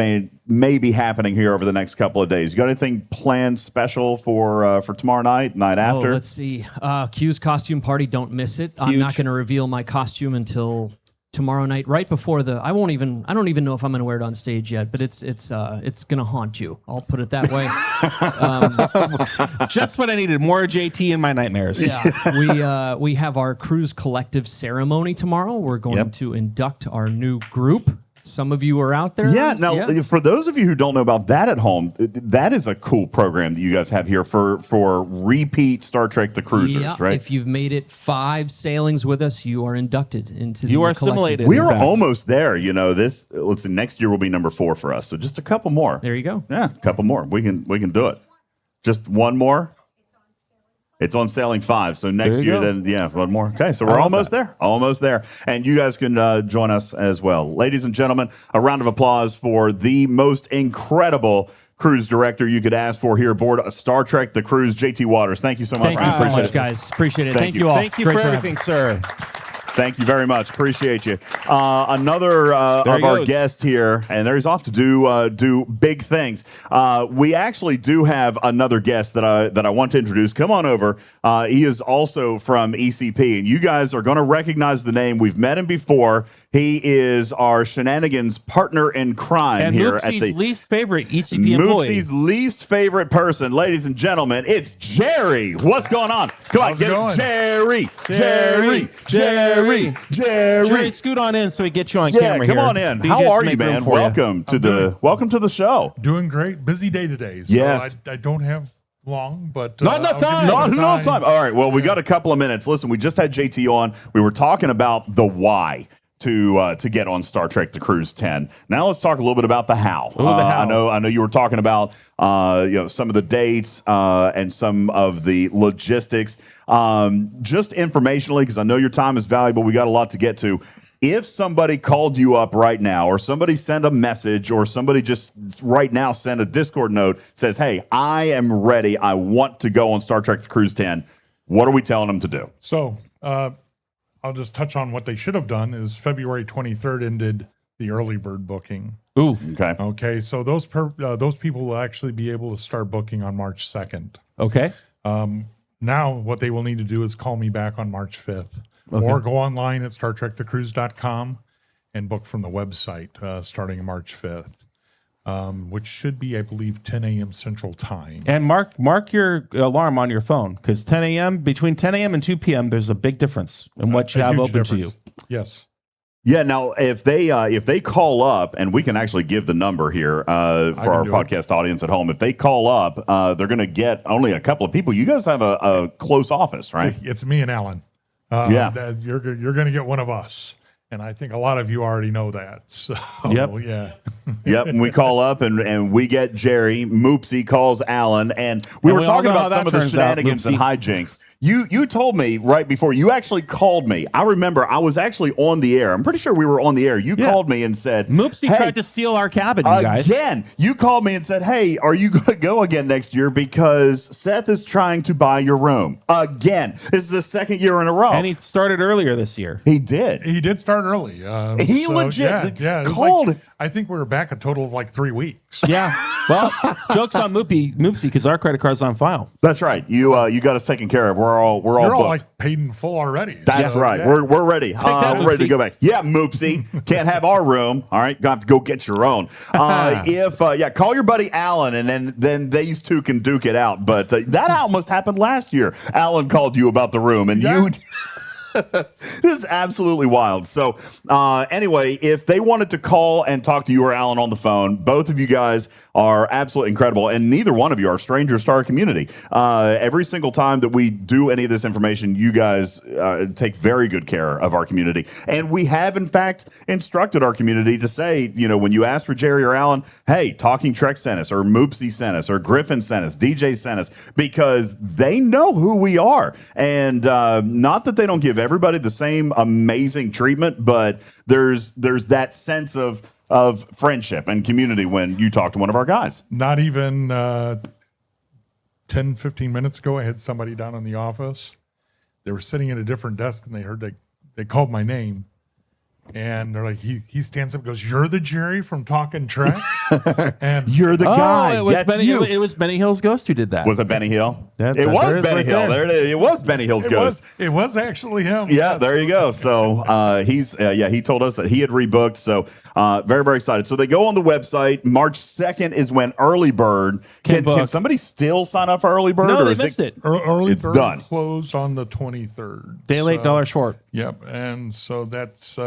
may be happening here over the next couple of days? You got anything planned special for tomorrow night after? Let's see. Q's costume party. Don't miss it. I'm Huge. not going to reveal my costume until tomorrow night, right before I don't even know if I'm going to wear it on stage yet, but it's going to haunt you. I'll put it that way. Just what I needed. More JT in my nightmares. Yeah, we have our cruise collective ceremony tomorrow. We're going to induct our new group. Some of you are out there. Yeah. Now, for those of you who don't know about that at home, that is a cool program that you guys have here for repeat Star Trek The Cruisers, Yeah, right? If you've made it 5 sailings with us, you are inducted into You the are collective. assimilated. We're in fact. almost there. Let's see. Next year will be number 4 for us. So just a couple more. There you go. Yeah, a couple more. We can do it. Just one more. It's on Sailing 5. So next There you year, go. then, yeah, one more. Okay, so we're almost there. Almost there. And you guys can join us as well. Ladies and gentlemen, a round of applause for the most incredible cruise director you could ask for here aboard Star Trek The Cruise, JT Waters. Thank you so much. Thank you so Appreciate much, it. guys. Appreciate it. Thank Thank you. you all. Thank you Great for job. everything, sir. Thank you very much. Appreciate you. Another of he our goes. guests here, and he's off to do big things. We actually do have another guest that I want to introduce. Come on over. He is also from ECP, and you guys are going to recognize the name. We've met him before. He is our shenanigans partner in crime And here at Moopsie's the least favorite ECP employee. Moopsie's least favorite person, ladies and gentlemen. It's Jerry. What's going on? Come on, How's it get going? Jerry. Jerry, scoot on in so we get you on Yeah, camera come here. on in. DJz How are you, make room man? for you. Welcome to the show. Doing great. Busy day today. So Yes. I don't have long, but Not enough I'll give you time. Not some enough time. All right. Well, we got a couple of minutes. Listen, we just had JT on. We were talking about the why to get on Star Trek: The Cruise 10. Now let's talk a little bit about the how. the how. I know you were talking about some of the dates and some of the logistics. Just informationally, because I know your time is valuable. We got a lot to get to. If somebody called you up right now, or somebody sent a message, or somebody just right now sent a Discord note, says, "Hey, I am ready. I want to go on Star Trek: The Cruise 10." What are we telling them to do? So I'll just touch on what they should have done. Is February 23rd ended the early bird booking. Ooh, Okay. Okay, so those people will actually be able to start booking on March 2nd. okay. Now, what they will need to do is call me back on March 5th, or go online at StarTrekTheCruise.com and book from the website starting March 5th, which should be, I believe, 10 a.m. Central Time. And mark your alarm on your phone because 10 a.m. between 10 a.m. and 2 p.m. there's a big difference in what you A have huge open to you. difference. Yes. Yeah. Now, if they call up, and we can actually give the number here for our do it. podcast audience at home. If they call up, they're going to get only a couple of people. You guys have a close office, right? It's me and Alan. Yeah. You're going to get one of us. And I think a lot of you already know that. So, Yep. yeah. Yep. And we call up, and we get Jerry. Moopsie calls Alan, and we And were we all talking know how about that some of the turns out, shenanigans and Moopsie. hijinks. You told me right before you actually called me. I remember I was actually on the air. I'm pretty sure we were on the air. You Yeah. called me and said, Moopsie "Hey, tried to steal our cabin, you guys. again." You called me and said, "Hey, are you going to go again next year? Because Seth is trying to buy your room again." This is the second year in a row. And he started earlier this year. He did. He did start early. He legit it was called. like- I think we were back a total of like 3 weeks. Yeah. Well, joke's on Moopsie because our credit card's on file. That's right. You got us taken care of. We're all You're all booked. like paid in full already. That's So, right. yeah. We're ready. that, We're ready to Moopsie. go back. Yeah, Moopsie. Can't have our room. All right. Gonna have to go get your own. Call your buddy Alan, and then these two can duke it out. But that almost happened last year. Alan called you about the room, and Yeah. you. This is absolutely wild. So, anyway, if they wanted to call and talk to you or Alan on the phone, both of you guys are absolutely incredible, and neither one of you are strangers to our community. Every single time that we do any of this information, you guys take very good care of our community, and we have, in fact, instructed our community to say, when you ask for Jerry or Alan, hey, Talking Trek sent us, or Moopsie sent us, or Griffin sent us, DJ sent us, because they know who we are, and not that they don't give everybody the same amazing treatment, but there's that sense of friendship and community when you talk to one of our guys. Not even 10, 15 minutes ago, I had somebody down in the office. They were sitting at a different desk, and they heard they called my name. And they're like, he stands up and goes, "You're the Jerry from Talking Trek?" And You're the guy. it was That's Benny. you. It was Benny Hill's Ghost who did that. Was it Benny Hill? That- it there was it is Benny right Hill. there. There it is. It was Benny Hill's ghost. it was actually him. Yeah, Yes. there you go. So he told us that he had rebooked. So very, very excited. So they go on the website. March 2nd is when early bird. Can book. somebody still sign up for early bird? No, or they is missed it. Early It's bird done. closed on the 23rd. Day late, dollar short. Yep. And so that's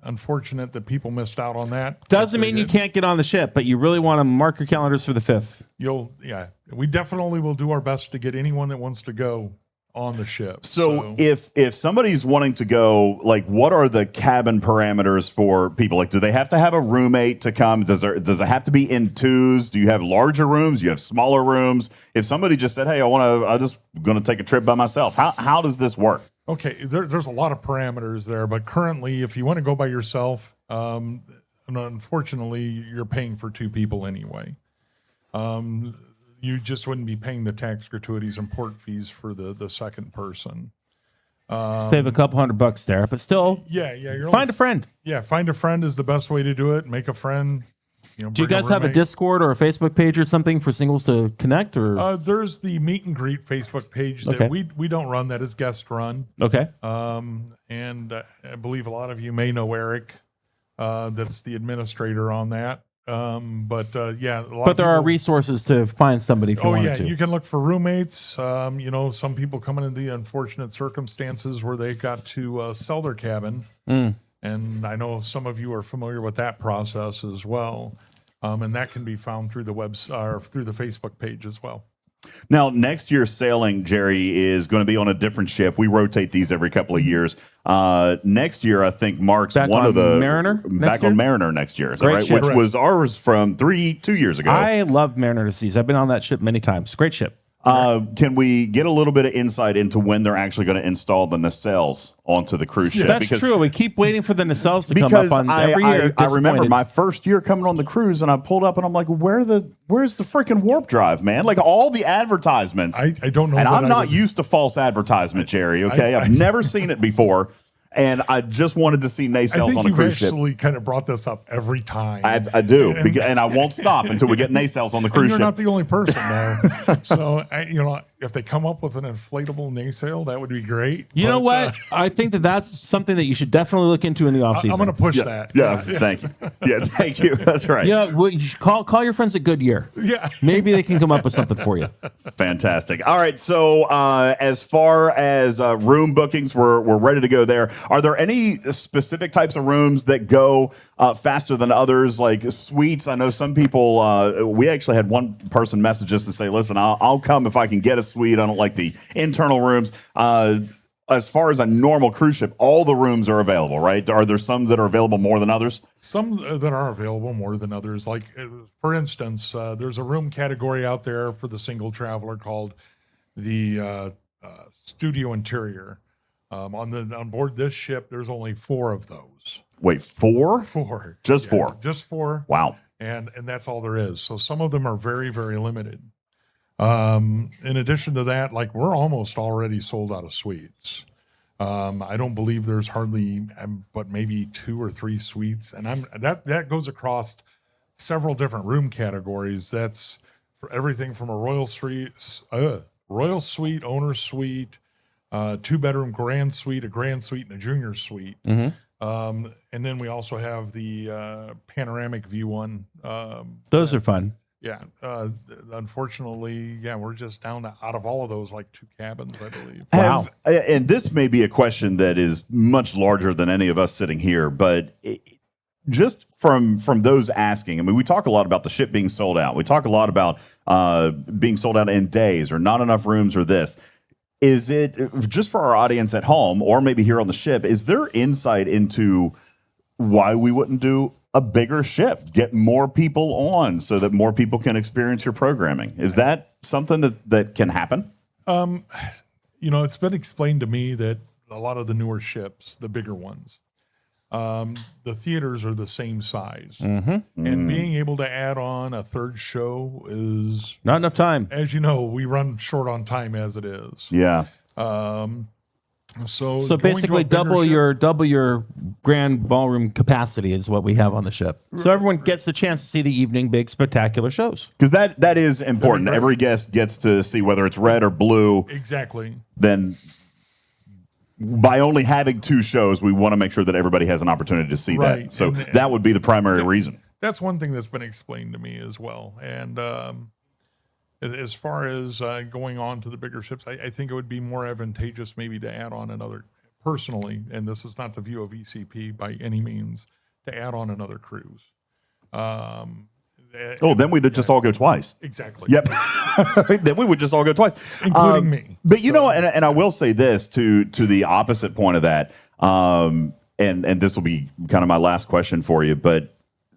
unfortunate that people missed out on that. Doesn't mean you can't get on the ship, but you really want to mark your calendars for the 5th. We definitely will do our best to get anyone that wants to go on the ship. So if somebody's wanting to go, like, what are the cabin parameters for people? Like, do they have to have a roommate to come? Does it have to be in twos? Do you have larger rooms? Do you have smaller rooms? If somebody just said, "Hey, I'm just going to take a trip by myself," how does this work? Okay, there's a lot of parameters there, but currently, if you want to go by yourself, unfortunately, you're paying for two people anyway. You just wouldn't be paying the tax gratuities and port fees for the second person. Save a couple $100 there, but still, You're find a friend. Yeah, find a friend is the best way to do it. Make a friend. Do you guys have a Discord or a Facebook page or something for singles to connect? Or there's the meet and greet Facebook page that we don't run. That is guest run. Okay. And I believe a lot of you may know Eric. That's the administrator on that. But there are resources to find somebody if you wanted to. You can look for roommates. Some people come into the unfortunate circumstances where they got to sell their cabin. And I know some of you are familiar with that process as well. And that can be found through the website or through the Facebook page as well. Now, next year's sailing, Jerry, is going to be on a different ship. We rotate these every couple of years. Next year, I think marks back one on of the Mariner. Back on Mariner next year, is that Great right? ship. Which was ours from 2 years ago. I love Mariner to Seas. I've been on that ship many times. Great ship. Can we get a little bit of insight into when they're actually going to install the nacelles onto the cruise ship? That's true. We keep waiting for the nacelles to come up on every year. I remember my first year coming on the cruise, and I pulled up, and I'm like, where's the freaking warp drive, man? Like, all the advertisements. I don't know. And I'm not used to false advertisement, Jerry, okay? I've never seen it before. And I just wanted to see nacelles on a cruise ship. I think you actually kind of brought this up every time. I do, and I won't stop until we get nacelles on the cruise ship. You're not the only person, though. So, if they come up with an inflatable nacelle, that would be great. You know what? I think that's something that you should definitely look into in the off season. I'm going to push that. Yeah, thank you. Yeah, thank you. That's right. Yeah, you should call your friends at Goodyear. Yeah, maybe they can come up with something for you. Fantastic. All right, so as far as room bookings, we're ready to go there. Are there any specific types of rooms that go faster than others, like suites? I know some people. We actually had one person message us and say, "Listen, I'll come if I can get a suite. I don't like the internal rooms." As far as a normal cruise ship, all the rooms are available, right? Are there some that are available more than others? Some that are available more than others. Like, for instance, there's a room category out there for the single traveler called the studio interior. On board this ship, there's only 4 of those. Wait, 4? 4. Just 4? Just 4. Wow. And that's all there is. So some of them are very, very limited. In addition to that, like, we're almost already sold out of suites. I don't believe there's hardly but maybe 2 or 3 suites. And that goes across several different room categories. That's for everything from a royal suite, owner suite, 2-bedroom grand suite, a grand suite, and a junior suite. And then we also have the panoramic view one. Those are fun. Yeah. Unfortunately, we're just down to, out of all of those, like 2 cabins, I believe. Wow. And this may be a question that is much larger than any of us sitting here, but just from those asking, I mean, we talk a lot about the ship being sold out. We talk a lot about being sold out in days or not enough rooms or this. Is it, just for our audience at home or maybe here on the ship, is there insight into why we wouldn't do a bigger ship, get more people on so that more people can experience your programming? Is that something that can happen? It's been explained to me that a lot of the newer ships, the bigger ones, the theaters are the same size. And being able to add on a 3rd show is not enough time. As you know, we run short on time as it is. Yeah. So basically double your grand ballroom capacity is what we have on the ship. So everyone gets a chance to see the evening big spectacular shows. Because that is important. Every guest gets to see whether it's red or blue. Exactly. Then by only having 2 shows, we want to make sure that everybody has an opportunity to see that. So that would be the primary reason. That's one thing that's been explained to me as well. And as far as going on to the bigger ships, I think it would be more advantageous maybe to add on another, personally, and this is not the view of ECP by any means, to add on another cruise. Oh, then we'd just all go twice. Exactly. Yep. Then we would just all go twice, Including me. But you know, and I will say this to the opposite point of that, and this will be kind of my last question for you, but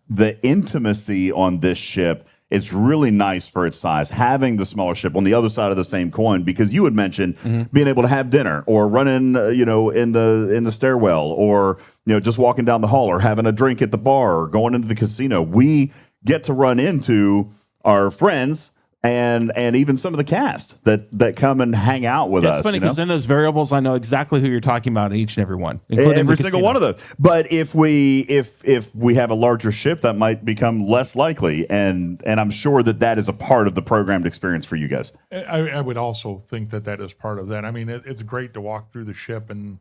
the intimacy on this ship. It's really nice for its size, having the smaller ship on the other side of the same coin, because you had mentioned being able to have dinner or running, in the stairwell, or just walking down the hall, or having a drink at the bar, or going into the casino. We get to run into our friends and even some of the cast that come and hang out with us. It's funny because in those variables, I know exactly who you're talking about in each and every one, including every single one of those. But if we have a larger ship, that might become less likely, and I'm sure that is a part of the programmed experience for you guys. I would also think that is part of that. I mean, it's great to walk through the ship, and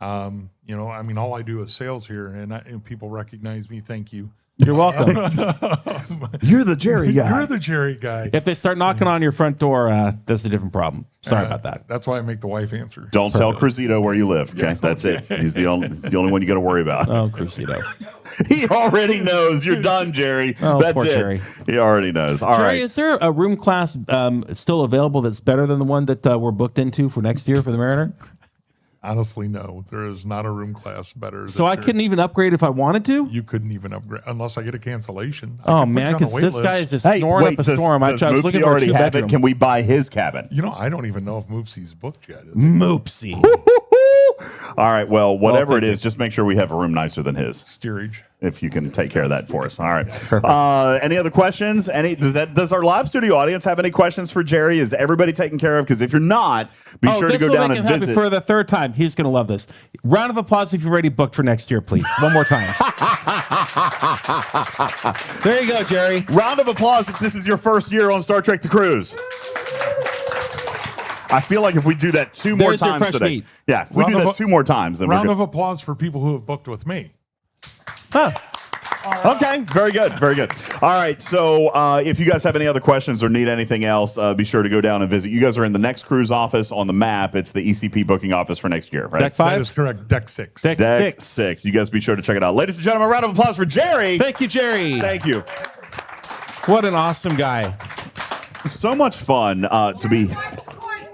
all I do is sales here, and people recognize me. Thank you. You're welcome. You're the Jerry guy. You're the Jerry guy. If they start knocking on your front door, that's a different problem. Sorry about that. That's why I make the wife answer. Don't tell Cruzito where you live. Okay, that's it. He's the only one you got to worry about. Oh, Crucito. He already knows. You're done, Jerry. Oh, that's poor it. Jerry. He already knows. All Jerry, right. is there a room class still available that's better than the one that we're booked into for next year for the Mariner? Honestly, no. There is not a room class better. So I couldn't even upgrade if I wanted to? You couldn't even upgrade unless I get a cancellation. Oh, man, because this guy is just snoring up a storm. Does I was Moopsy looking for a already have it? two-bedroom. Can we buy his cabin? I don't even know if Moopsy's booked yet. Moopsy. All right. Well, whatever thank it is, just make sure we have a room nicer than his. Steerage. If you can take care of that for us. All right. Any other questions? Does our live studio audience have any questions for Jerry? Is everybody taken care of? Because if you're not, be sure to go down and visit. For the third time. He's going to love this. Round of applause if you're already booked for next year, please. One more time. There you go, Jerry. Round of applause if this is your first year on Star Trek The Cruise. I feel like if we do that two more There's your times fresh today. meat. Yeah, if we do that two more times, then Round we're of good. applause for people who have booked with me. Huh. Okay, very good, very good. All right, so if you guys have any other questions or need anything else, be sure to go down and visit. You guys are in the next cruise office on the map. It's the ECP booking office for next year, right? Deck 5? That is correct. Deck 6. Deck 6. You guys be sure to check it out. Ladies and gentlemen, a round of applause for Jerry. Thank you, Jerry. Thank you. What an awesome guy. So much fun to be...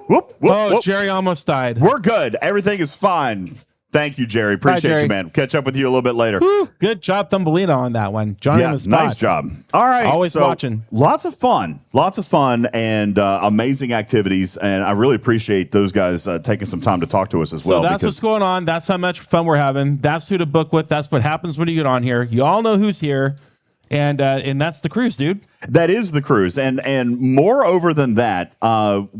Whoop, whoop, Oh, whoop. Jerry almost died. We're good. Everything is fine. Thank you, Jerry. Appreciate Jerry. you, man. Catch up with you a little bit later. Woo, good job, Thumbelina, on that one. Johnny Yeah, was spot. nice job. All right. Always so watching. Lots of fun and amazing activities. And I really appreciate those guys taking some time to talk to us as well. So that's what's going on. That's how much fun we're having. That's who to book with. That's what happens when you get on here. You all know who's here. And that's the cruise, dude. That is the cruise. And moreover than that,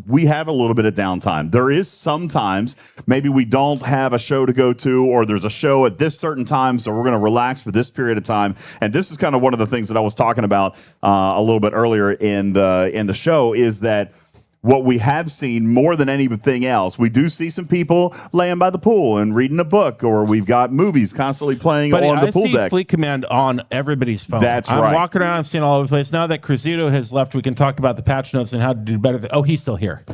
we have a little bit of downtime. There is sometimes maybe we don't have a show to go to, or there's a show at this certain time, so we're going to relax for this period of time. And this is kind of one of the things that I was talking about a little bit earlier in the show, is that what we have seen more than anything else, we do see some people laying by the pool and reading a book, or we've got movies constantly playing on the pool I see deck. Fleet Command on everybody's phone. That's I'm right. walking around, I'm seeing all over the place. Now that Cruzito has left, we can talk about the patch notes and how to do better. Oh, he's still here.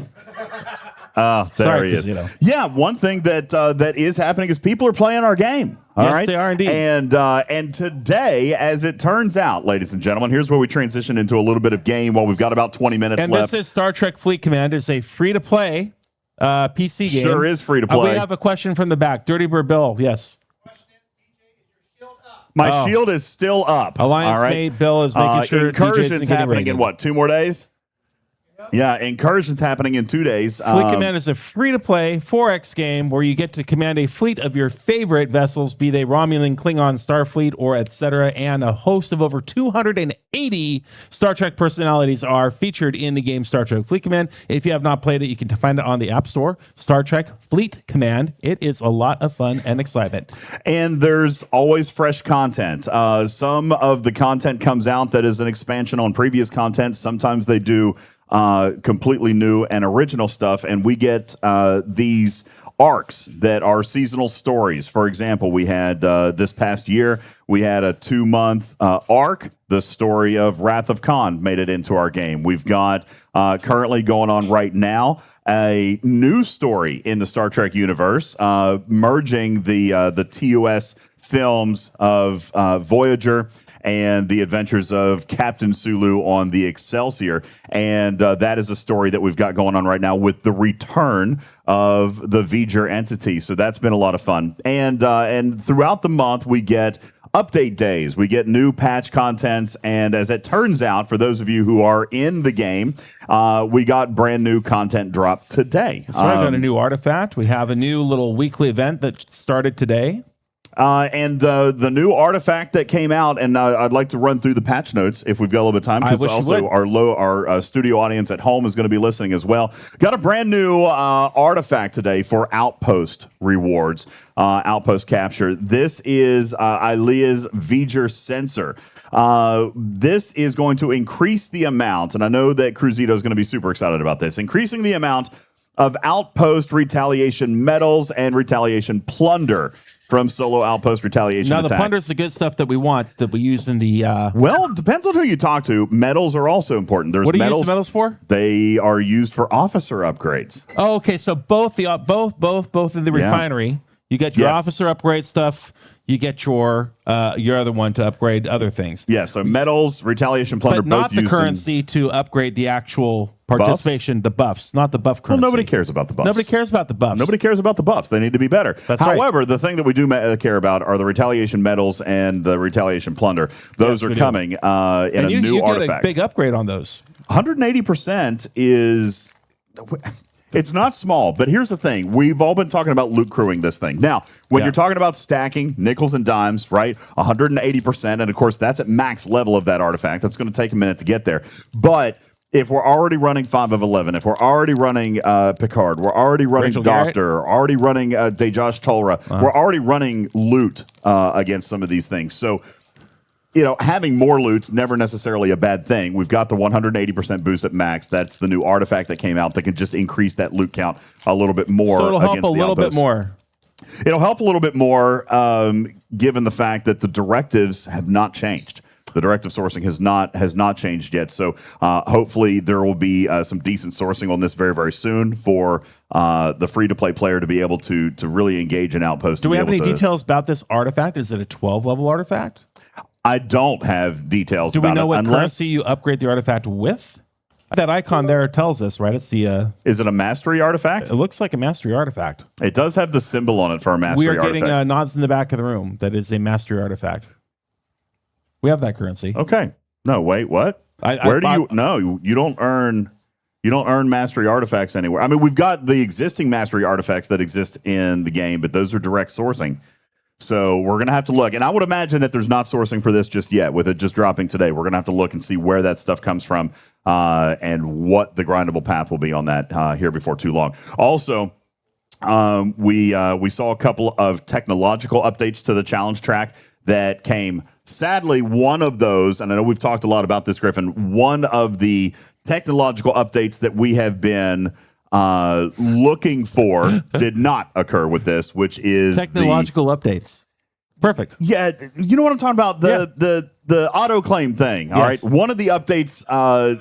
There Sorry, he is. Cruzito. Yeah, one thing that is happening is people are playing our game. All Yes, right, they are indeed. And today, as it turns out, ladies and gentlemen, here's where we transition into a little bit of game. While we've got about 20 minutes And left. this is Star Trek Fleet Command. It's a free-to-play PC game. Sure is free to play. We have a question from the back. Dirty Bird Bill, yes. My shield is still up. Alliance all right? mate Bill is making sure DJz incursions isn't getting happening raided. in what, 2 more days? Yeah, incursions happening in 2 days. Fleet Command is a free-to-play 4X game where you get to command a fleet of your favorite vessels, be they Romulan, Klingon, Starfleet, or etc., and a host of over 280 Star Trek personalities are featured in the game Star Trek Fleet Command. If you have not played it, you can find it on the App Store, Star Trek Fleet Command. It is a lot of fun and excitement. And there's always fresh content. Some of the content comes out that is an expansion on previous content. Sometimes they do completely new and original stuff, and we get these arcs that are seasonal stories. For example, we had this past year, we had a 2-month arc the story of Wrath of Khan made it into our game. We've got currently going on right now a new story in the Star Trek universe, merging the TOS films of Voyager and the adventures of Captain Sulu on the Excelsior. And that is a story that we've got going on right now with the return of the V'ger entity. So that's been a lot of fun. And throughout the month, we get update days. We get new patch contents. And as it turns out, for those of you who are in the game, we got brand new content drop today. So we've got a new artifact. We have a new little weekly event that started today. And the new artifact that came out, and I'd like to run through the patch notes if we've got a little bit of time, because also our studio audience at home is going to be listening as well. Got a brand new artifact today for Outpost rewards, Outpost capture. This is Ilea's V'ger sensor. This is going to increase the amount, and I know that Cruzito is going to be super excited about this, increasing the amount of Outpost retaliation medals and retaliation plunder from solo Outpost retaliation attacks. Now, the plunder's the good stuff that we want, that we use in the... Well, it depends on who you talk to. Medals are also important. There's what do you medals, use the medals for? They are used for officer upgrades. Oh, okay. So both in the refinery, you get your officer upgrade stuff. You get your other one to upgrade other things. Yeah, so medals, retaliation, plunder, but not both the currency to upgrade the actual participation, the buffs, not the buff currency. Well, nobody cares about the buffs. Nobody cares about the buffs. Nobody cares about the buffs. They need to be better. However, the thing that we do care about are the retaliation medals and the retaliation plunder. Those are coming in a new artifact. You get a big upgrade on those. 180% is... It's not small, but here's the thing. We've all been talking about loot crewing this thing. Now, when you're talking about stacking nickels and dimes, right, 180%, and of course, that's at max level of that artifact. That's going to take a minute to get there. But if we're already running 5 of 11, if we're already running Picard, we're already running Rachel Doctor, already running DJz Tolra, we're already running loot against some of these things. So, you know, having more loot's never necessarily a bad thing. We've got the 180% boost at max. That's the new artifact that came out that can just increase that loot count a little bit more. So it'll help a little bit more. It'll help a little bit more, given the fact that the directives have not changed. The directive sourcing has not changed yet. So hopefully there will be some decent sourcing on this very, very soon for the free-to-play player to be able to really engage in Outpost. Do we have any details about this artifact? Is it a 12-level artifact? I don't have details about it. Do we know what currency you upgrade the artifact with? That icon there tells us, right? It's the... Is it a mastery artifact? It looks like a mastery artifact. It does have the symbol on it for a mastery artifact. We are getting nods in the back of the room. That is a mastery artifact. We have that currency. Okay. No, wait, what? Where do you... No, you don't earn... You don't earn mastery artifacts anywhere. I mean, we've got the existing mastery artifacts that exist in the game, but those are direct sourcing. So we're going to have to look. And I would imagine that there's not sourcing for this just yet, with it just dropping today. We're going to have to look and see where that stuff comes from and what the grindable path will be on that here before too long. Also, we saw a couple of technological updates to the challenge track that came. Sadly, one of those, and I know we've talked a lot about this, Griffin, one of the technological updates that we have been looking for did not occur with this, which is technological updates. Perfect. Yeah, you know what I'm talking about? The auto claim thing. All right. One of the updates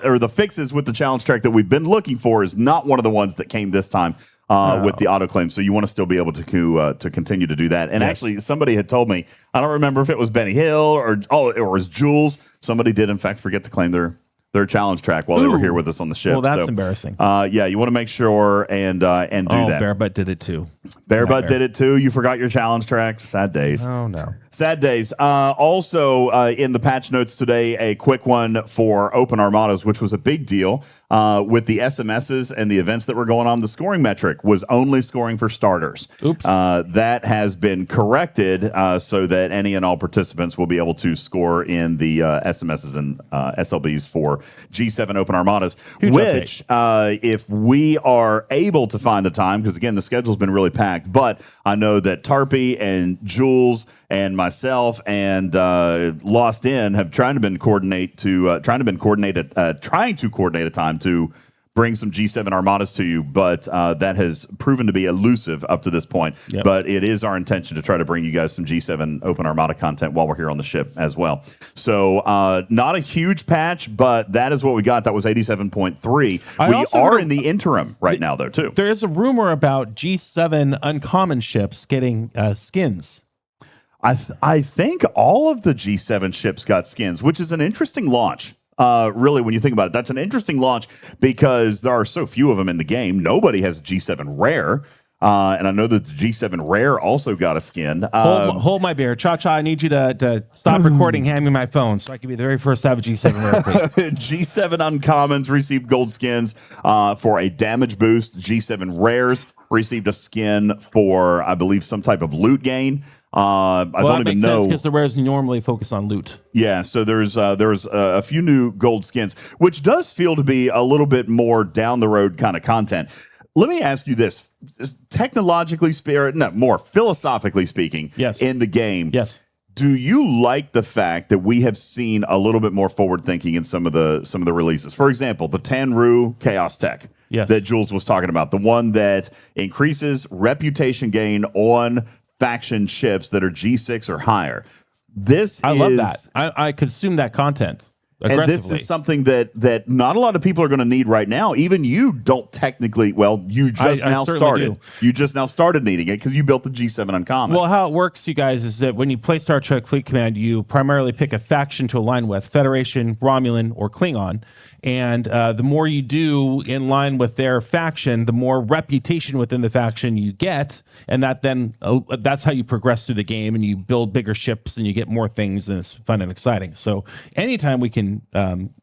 or the fixes with the challenge track that we've been looking for is not one of the ones that came this time with the auto claim. So you want to still be able to continue to do that. And actually, somebody had told me, I don't remember if it was Benny Hill or it was Jules. Somebody did in fact forget to claim their challenge track while they were here with us on the ship. Well, that's embarrassing. Yeah, you want to make sure and do that. Bearbutt did it too. Bearbutt did it too. You forgot your challenge track. Sad days. Oh no. Sad days. Also, in the patch notes today, a quick one for Open Armadas, which was a big deal with the SMSs and the events that were going on. The scoring metric was only scoring for starters. Oops. That has been corrected so that any and all participants will be able to score in the SMSs and SLBs for G7 Open Armadas, which if we are able to find the time, because again, the schedule's been really packed, but I know that Tarpey and Jules and myself and Lost In have trying to coordinate a time to bring some G7 Armadas to you, but that has proven to be elusive up to this point. Yep. But it is our intention to try to bring you guys some G7 Open Armada content while we're here on the ship as well. So not a huge patch, but that is what we got. That was 87.3. We are in the interim right now, though, too. There is a rumor about G7 uncommon ships getting skins. I think all of the G7 ships got skins, which is an interesting launch. Really, when you think about it, that's an interesting launch because there are so few of them in the game. Nobody has a G7 Rare. And I know that the G7 Rare also got a skin. Hold my beer. Cha-Cha, I need you to stop recording, hand me my phone so I can be the very first to have a G7 Rare, please. G7 Uncommons received gold skins for a damage boost. G7 Rares received a skin for, I believe, some type of loot gain. I don't even know because the rares normally focus on loot. Yeah, so there's a few new gold skins, which does feel to be a little bit more down the road kind of content. Let me ask you this: technologically, more philosophically speaking, yes, in the game, yes. Do you like the fact that we have seen a little bit more forward thinking in some of the releases? For example, the Tanru Chaos Tech. Yes. That Jules was talking about, the one that increases reputation gain on faction ships that are G6 or higher. I love that. I consume that content aggressively. And this is something that not a lot of people are going to need right now. Even you don't technically. Well, you just now started. Do. You just now started needing it because you built the G7 Uncommon. Well, how it works, you guys, is that when you play Star Trek Fleet Command, you primarily pick a faction to align with: Federation, Romulan, or Klingon. And the more you do in line with their faction, the more reputation within the faction you get, and that's how you progress through the game, and you build bigger ships, and you get more things, and it's fun and exciting. So anytime we can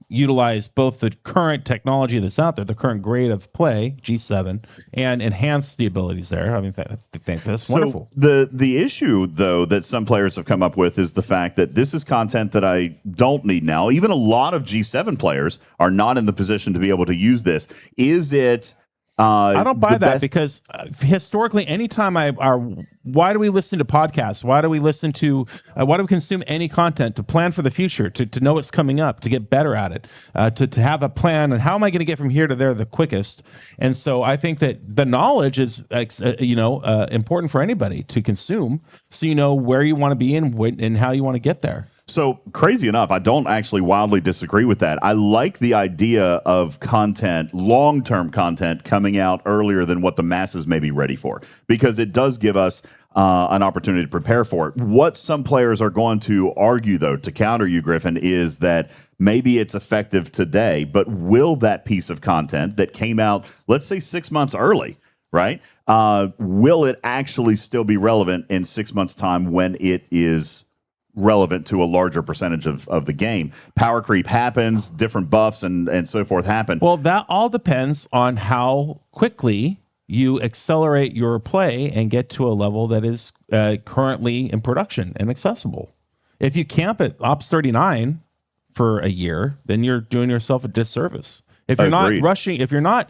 utilize both the current technology that's out there, the current grade of play, G7, and enhance the abilities there, I mean, I think that's wonderful. The issue, though, that some players have come up with is the fact that this is content that I don't need now. Even a lot of G7 players are not in the position to be able to use this. Is it... I don't buy that because historically, anytime why do we listen to podcasts? Why do we listen to, why do we consume any content? To plan for the future, to know what's coming up, to get better at it, to have a plan and how am I going to get from here to there the quickest? And so I think that the knowledge is, important for anybody to consume, so you know where you want to be and how you want to get there. So crazy enough, I don't actually wildly disagree with that. I like the idea of content, long-term content, coming out earlier than what the masses may be ready for, because it does give us an opportunity to prepare for it. What some players are going to argue, though, to counter you, Griffin, is that maybe it's effective today, but will that piece of content that came out, let's say 6 months early, right? Will it actually still be relevant in 6 months' time when it is relevant to a larger percentage of the game? Power creep happens, different buffs and so forth happen. Well, that all depends on how quickly you accelerate your play and get to a level that is currently in production and accessible. If you camp at Ops 39 for a year, then you're doing yourself a disservice. If you're not rushing, if you're not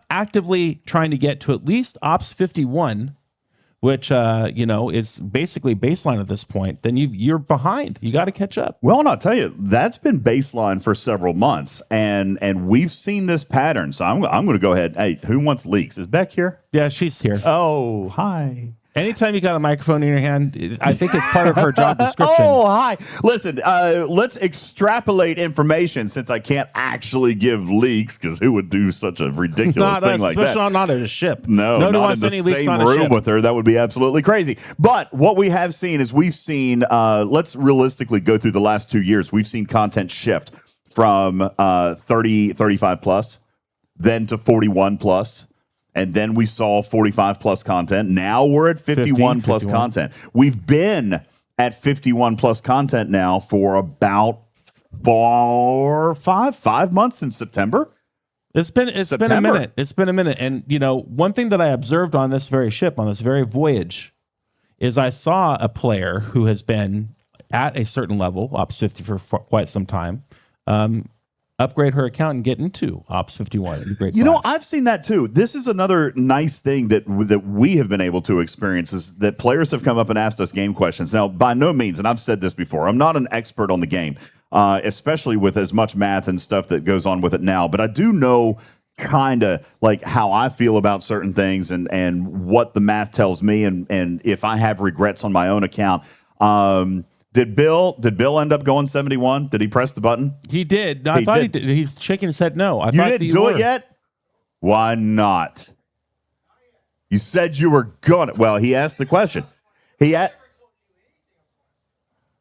actively trying to get to at least Ops 51, which is basically baseline at this point, then you're behind. You got to catch up. Well, and I'll tell you, that's been baseline for several months, and we've seen this pattern. So I'm going to go ahead. Hey, who wants leaks? Is Beck here? Yeah, she's here. Oh, hi. Anytime you got a microphone in your hand, I think it's part of her job description. Oh, hi. Listen, let's extrapolate information, since I can't actually give leaks, because who would do such a ridiculous thing like that? Especially not at a ship. No, not in the same room with her. That would be absolutely crazy. But what we have seen is let's realistically go through the last 2 years. We've seen content shift from 30, 35 plus, then to 41 plus. And then we saw 45 plus content. Now we're at 51 plus content. We've been at 51 plus content now for about 5 months since September. It's been a minute. It's been a minute. And one thing that I observed on this very ship, on this very voyage, is I saw a player who has been at a certain level, Ops 50 for quite some time, upgrade her account and get into Ops 51. I've seen that too. This is another nice thing that we have been able to experience, is that players have come up and asked us game questions. Now, by no means, and I've said this before, I'm not an expert on the game, especially with as much math and stuff that goes on with it now, but I do know kind of like how I feel about certain things and what the math tells me, and if I have regrets on my own account. Did Bill end up going 71? Did he press the button? He did. No, I thought he did. He's shaking his head no. You didn't do it yet? Why not? You said you were going to. Well, he asked the question. He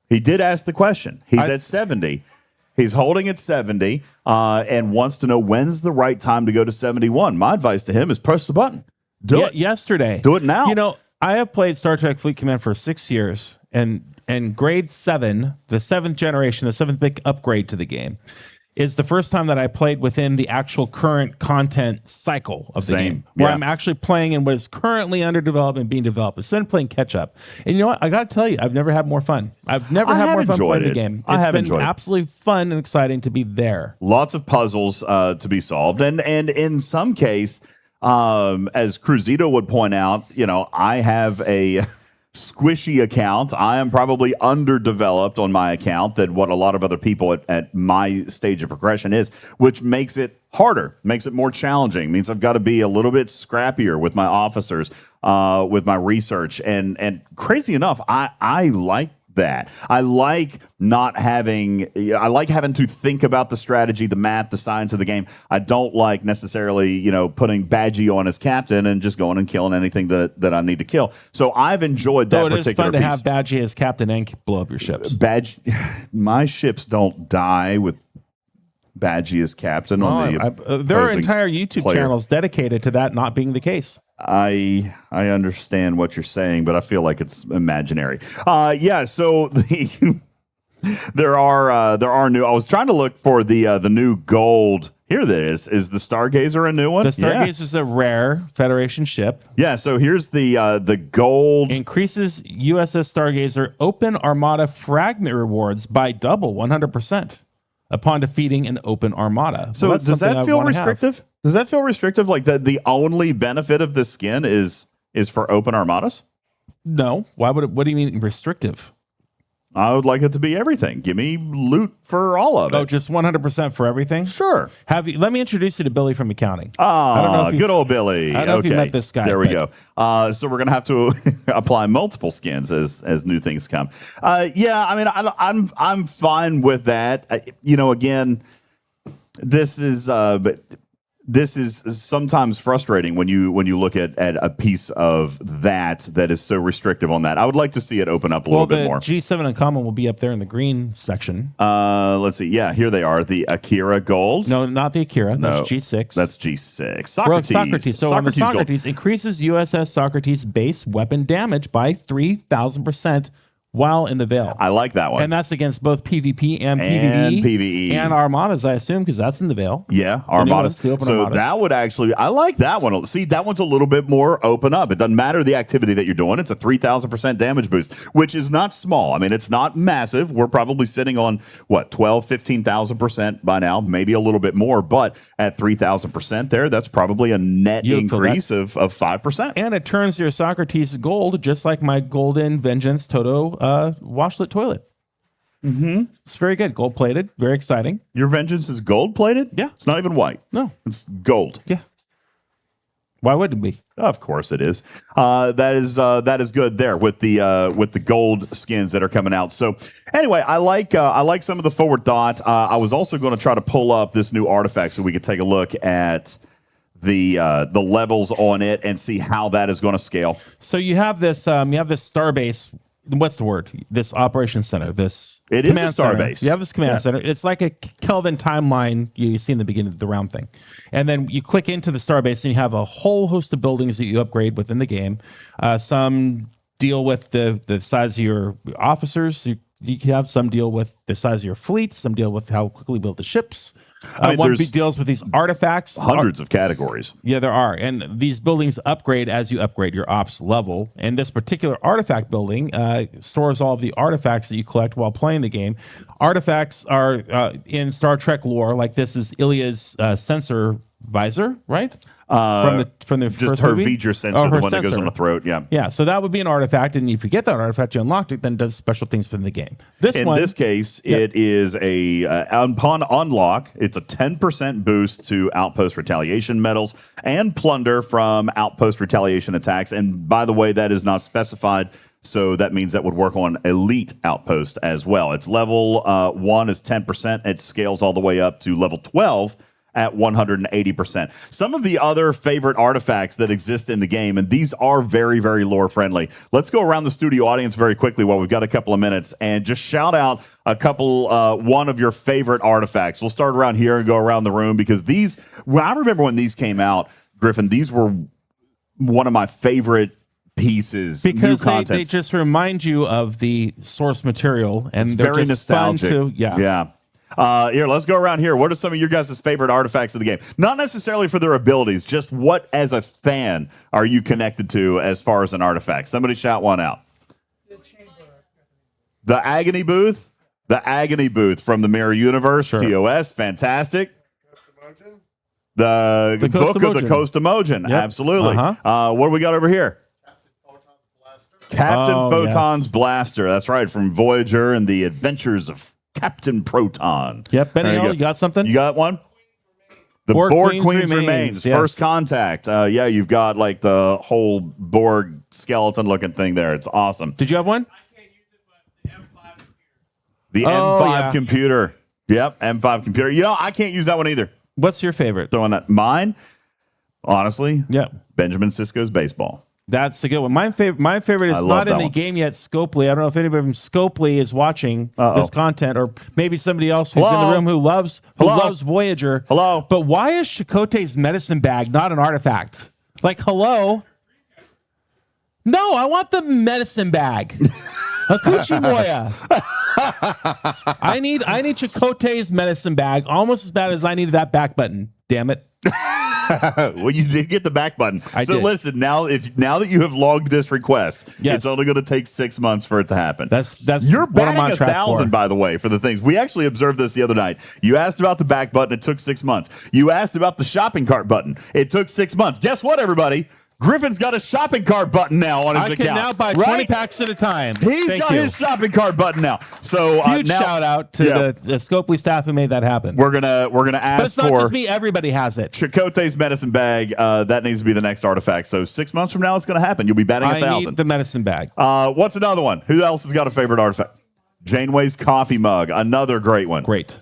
did ask the question. He's at 70. He's holding at 70 and wants to know when's the right time to go to 71. My advice to him is press the button. Do it. Yesterday. Do it now. You know, I have played Star Trek Fleet Command for 6 years, and grade 7, the 7th generation, the 7th big upgrade to the game, is the first time that I played within the actual current content cycle of the game, where I'm actually playing in what is currently under development, being developed, instead of playing catch up. And you know what? I got to tell you, I've never had more fun. I've never had more fun playing the game. It's been absolutely fun and exciting to be there. Lots of puzzles to be solved, and in some case, as Cruzito would point out, you know, I have a squishy account. I am probably underdeveloped on my account than what a lot of other people at my stage of progression is, which makes it harder, makes it more challenging, means I've got to be a little bit scrappier with my officers, with my research. And crazy enough, I like that. I like having to think about the strategy, the math, the science of the game. I don't like necessarily, you know, putting Badgie on as captain and just going and killing anything that I need to kill. So I've enjoyed that particular piece. It is fun to have Badgie as captain and blow up your ships. My ships don't die with Badgie as captain there are entire YouTube channels dedicated to that not being the case. I understand what you're saying, but I feel like it's imaginary. So there are new. I was trying to look for the new gold. Here there is. Is the Stargazer a new one? The Stargazer is a rare Federation ship. Yeah. So here's the gold. Increases USS Stargazer open armada fragment rewards by double 100%. Upon defeating an open armada. So does that feel restrictive? Does that feel restrictive? Like the only benefit of this skin is for open armadas? No. What do you mean restrictive? I would like it to be everything. Give me loot for all of it. Oh, just 100% for everything? Sure. Let me introduce you to Billy from accounting. Good old Billy. I don't know if you met this guy. There we go. So we're gonna have to apply multiple skins as new things come. I mean, I'm fine with that. Again, this is sometimes frustrating when you look at a piece of that is so restrictive on that. I would like to see it open up a little bit more. G7 Uncommon will be up there in the green section. Let's see. Yeah, here they are. The Akira Gold. No, not the Akira. That's G6. That's G6. Socrates. So on the Socrates, increases USS Socrates base weapon damage by 3,000%. While in the Veil. I like that one. And that's against both PvP and PvE. And Armadas, I assume, because that's in the Veil. Yeah, Armadas. So Armadas. That would actually, I like that one. See, that one's a little bit more open up. It doesn't matter the activity that you're doing. It's a 3,000% damage boost, which is not small. I mean, it's not massive. We're probably sitting on, 12, 15,000% by now, maybe a little bit more. But at 3,000% there, that's probably a net increase of 5%. And it turns your Socrates gold, just like my Golden Vengeance Toto washlet toilet. Mm-hmm. It's very good. Gold plated. Very exciting. Your Vengeance is gold plated? Yeah. It's not even white. No. It's gold. Yeah. Why wouldn't it be? Of course it is. That is good there with the gold skins that are coming out. So anyway, I like some of the forward thought. I was also going to try to pull up this new artifact so we could take a look at the levels on it and see how that is going to scale. So you have this starbase. What's the word? This operation center. It is a starbase. You have this command center. It's like a Kelvin timeline you see in the beginning of the round thing, and then you click into the starbase and you have a whole host of buildings that you upgrade within the game. Some deal with the size of your officers. You have some deal with the size of your fleet. Some deal with how quickly you build the ships. One big deals with these artifacts. Hundreds of categories. Yeah, there are. And these buildings upgrade as you upgrade your ops level. And this particular artifact building stores all of the artifacts that you collect while playing the game. Artifacts are in Star Trek lore, like this is Ilya's sensor visor, right? From the Just first her movie? V'ger sensor, Oh, the her one that goes sensor. on the throat. Yeah. Yeah, so that would be an artifact, and if you get that artifact, you unlocked it, then it does special things within the game. In this case, it is upon unlock, it's a 10% boost to Outpost Retaliation medals and plunder from Outpost Retaliation attacks. And by the way, that is not specified, so that means that would work on Elite Outpost as well. It's level 1 is 10%. It scales all the way up to level 12 at 180%. Some of the other favorite artifacts that exist in the game, and these are very, very lore friendly. Let's go around the studio audience very quickly while we've got a couple of minutes and just shout out a couple, one of your favorite artifacts. We'll start around here and go around the room because I remember when these came out, Griffin, these were one of my favorite pieces, because new they just remind you of the source material, and it's they're very just nostalgic. fun to, Yeah. Here, let's go around here. What are some of your guys' favorite artifacts of the game? Not necessarily for their abilities, just what, as a fan, are you connected to as far as an artifact? Somebody shout one out. The Agony Booth. The Agony Booth from the Mirror Universe. Sure. TOS, fantastic. The Book of the Costamogen. Yep. Absolutely. Uh-huh. What do we got over here? Captain Photon's yes. Blaster. That's right, from Voyager and the Adventures of Captain Proton. Yep, Benny, There you got something? You got one? The Borg Borg Queen's Queen's Remains, Remains. yes. First Contact. Yeah, you've got like the whole Borg skeleton looking thing there. It's awesome. Did you have one? The M5 computer. Yep, M5 computer. You know, I can't use that one either. What's your favorite? Throwing that. Mine, honestly, Yeah. Benjamin Sisko's baseball. That's a good one. My favorite I is love not in that the one. game yet. Scopely. I don't know if anybody from Scopely is watching this content, or maybe somebody else who's in Hello? the room who loves Voyager. Hello? But why is Chakotay's medicine bag not an artifact? Like, hello? No, I want the medicine bag. Akuchi Moya. I need Chakotay's medicine bag almost as bad as I needed that back button. Damn it. Well, you did get the back button. I did. Listen, now that you have logged this request, Yes. it's only going to take 6 months for it to happen. That's You're what I'm batting on track 1,000, for. by the way, for the things. We actually observed this the other night. You asked about the back button. It took 6 months. You asked about the shopping cart button. It took 6 months. Guess what, everybody? Griffin's got a shopping cart button now on his I account. can now buy 20 packs at a time. He's got his shopping cart button now. So Huge now, shout out to the Scopely staff who made that happen. We're gonna But ask it's not for just me; everybody has it. Chakotay's medicine bag. That needs to be the next artifact. So 6 months from now, it's going to happen. You'll be batting I 1,000. need the medicine bag. What's another one? Who else has got a favorite artifact? Janeway's coffee mug, another great one. Great.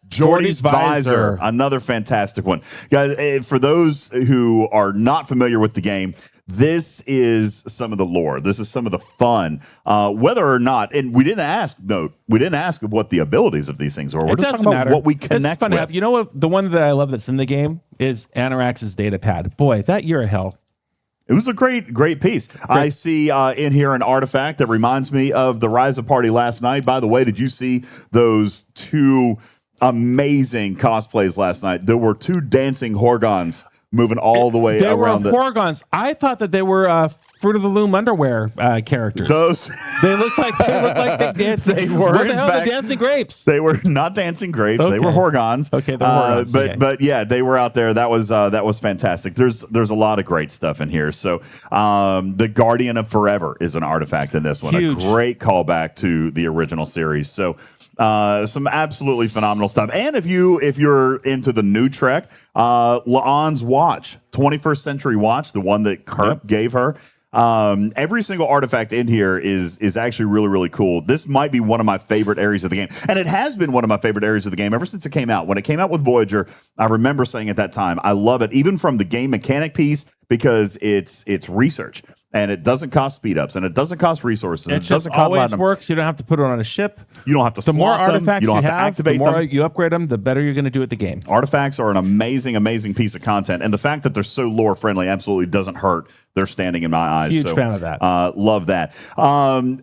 Geordi's visor, Visor. another fantastic one. Guys, for those who are not familiar with the game, this is some of the lore. This is some of the fun. Whether or not, and we didn't ask what the abilities of these things are. We're It just doesn't talking about matter. what we It's connect fun to with. have. You know what? The one that I love that's in the game is Anorax's data pad. Boy, that year of hell. It was a great piece. I see in here an artifact that reminds me of the Rise Up party last night. By the way, did you see those two amazing cosplays last night? There were two dancing Horgons moving all the way They around were Horgons. I thought that they were Fruit of the Loom underwear characters. those. They looked like they danced. They were, What in the hell? fact- The dancing grapes. They were not dancing grapes. They Okay. were Horgons. Okay, they were Horgons. Okay. But yeah, they were out there. That was fantastic. There's a lot of great stuff in here. So the Guardian of Forever is an artifact in this one. Huge. A great callback to the original series. So some absolutely phenomenal stuff. And if you're into the new Trek, La'an's watch, 21st Century watch, the one that Kirk gave her. Every single artifact in here is actually really, really cool. This might be one of my favorite areas of the game. And it has been one of my favorite areas of the game ever since it came out. When it came out with Voyager, I remember saying at that time, I love it, even from the game mechanic piece, because it's research. And it doesn't cost speed ups, and it doesn't cost resources. It It just doesn't cost always platinum. works. You don't have to put it on a ship. You don't have to The more slot them. artifacts You don't have to have, activate the more them. you upgrade them, the better you're going to do at the game. Artifacts are an amazing, amazing piece of content, and the fact that they're so lore friendly absolutely doesn't hurt their standing in my eyes. Huge fan of that. Love that.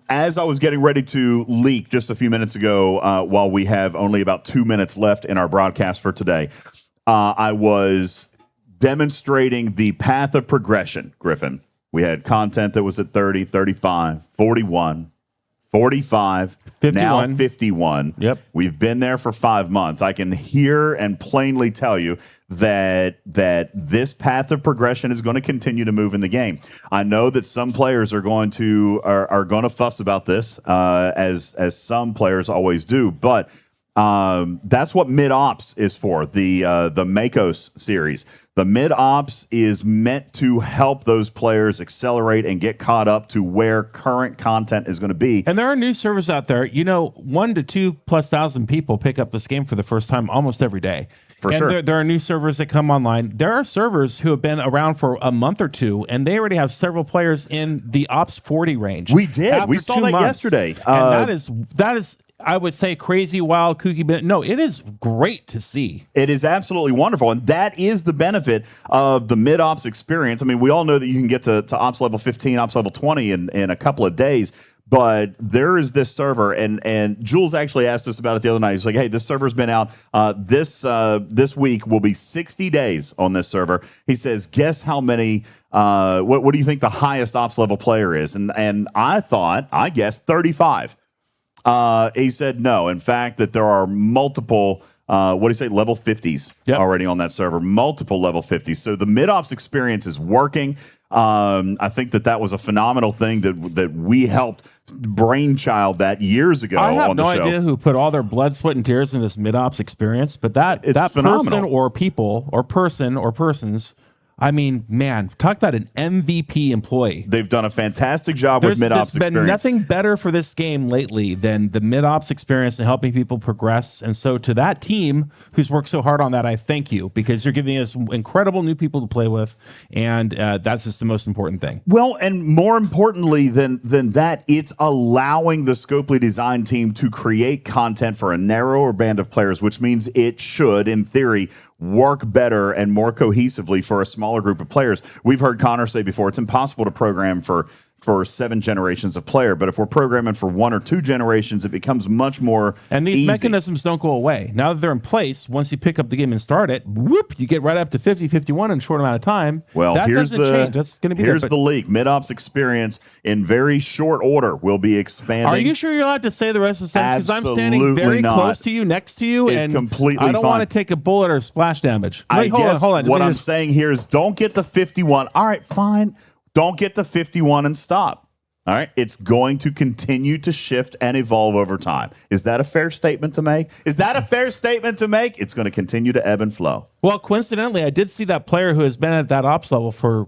As I was getting ready to leak just a few minutes ago, while we have only about 2 minutes left in our broadcast for today, I was demonstrating the path of progression, Griffin. We had content that was at 30, 35, 41, 45, 51. now 51. Yep. We've been there for 5 months. I can hear and plainly tell you that this path of progression is going to continue to move in the game. I know that some players are going to fuss about this, as some players always do, but that's what mid ops is for. The Makos series. The mid ops is meant to help those players accelerate and get caught up to where current content is going to be. And there are new servers out there. 1 to 2,000+ people pick up this game for the first time almost every day. For sure. There are new servers that come online. There are servers who have been around for a month or two, and they already have several players in the Ops 40 range. We did. After We saw 2 that months. yesterday. And that is, I would say, crazy, wild, kooky. But no, it is great to see. It is absolutely wonderful, and that is the benefit of the mid-ops experience. I mean, we all know that you can get to ops level 15, ops level 20 in a couple of days, but there is this server, and Jules actually asked us about it the other night. He's like, hey, this server's been out. This week will be 60 days on this server. He says, guess how many, what do you think the highest ops level player is? And I guessed 35. He said no. In fact, that there are multiple, what do you say, level 50s already on that server, multiple level 50s. So the mid-ops experience is working. I think that was a phenomenal thing that we helped brainchild that years ago I have on the no show. idea who put all their blood, sweat, and tears in this mid-ops experience, but that phenomenal. person or people or person or persons, I mean, man, talk about an MVP employee. They've done a fantastic job with mid-ops There's been experience. nothing better for this game lately than the mid-ops experience and helping people progress. And so to that team who's worked so hard on that, I thank you, because you're giving us incredible new people to play with, and that's just the most important thing. Well, and more importantly than that, it's allowing the Scopely design team to create content for a narrower band of players, which means it should, in theory, work better and more cohesively for a smaller group of players. We've heard Connor say before, it's impossible to program for 7 generations of player, but if we're programming for 1 or 2 generations, it becomes much more And these easy. mechanisms don't go away. Now that they're in place, once you pick up the game and start it, whoop, you get right up to 50, 51 in a short amount of time. Well, that here's doesn't change. That's going to be here's there, the leak. Mid-ops experience in very short order will be expanding. Are you sure you're allowed to say the rest of the sentence? Because I'm standing Absolutely very not. close to you, next to you, It's and completely I don't fine. want to take a bullet or splash damage. I Hold guess on. what Let me I'm just- saying here is don't get to 51. All right, fine. Don't get to 51 and stop. All right, it's going to continue to shift and evolve over time. Is that a fair statement to make? It's going to continue to ebb and flow. Well, coincidentally, I did see that player who has been at that ops level for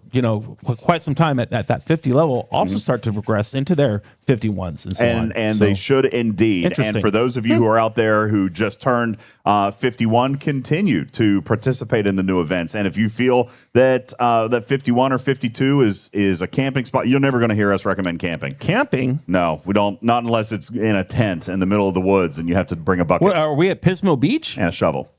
quite some time at that 50 level also start to progress into their 51s and so on. And So, they should indeed. Interesting. And for those of you who are out there who just turned 51, continue to participate in the new events. And if you feel that that 51 or 52 is a camping spot, you're never going to hear us recommend camping. Camping? No, we don't. Not unless it's in a tent in the middle of the woods and you have to bring a bucket What, are we at Pismo Beach? and a shovel.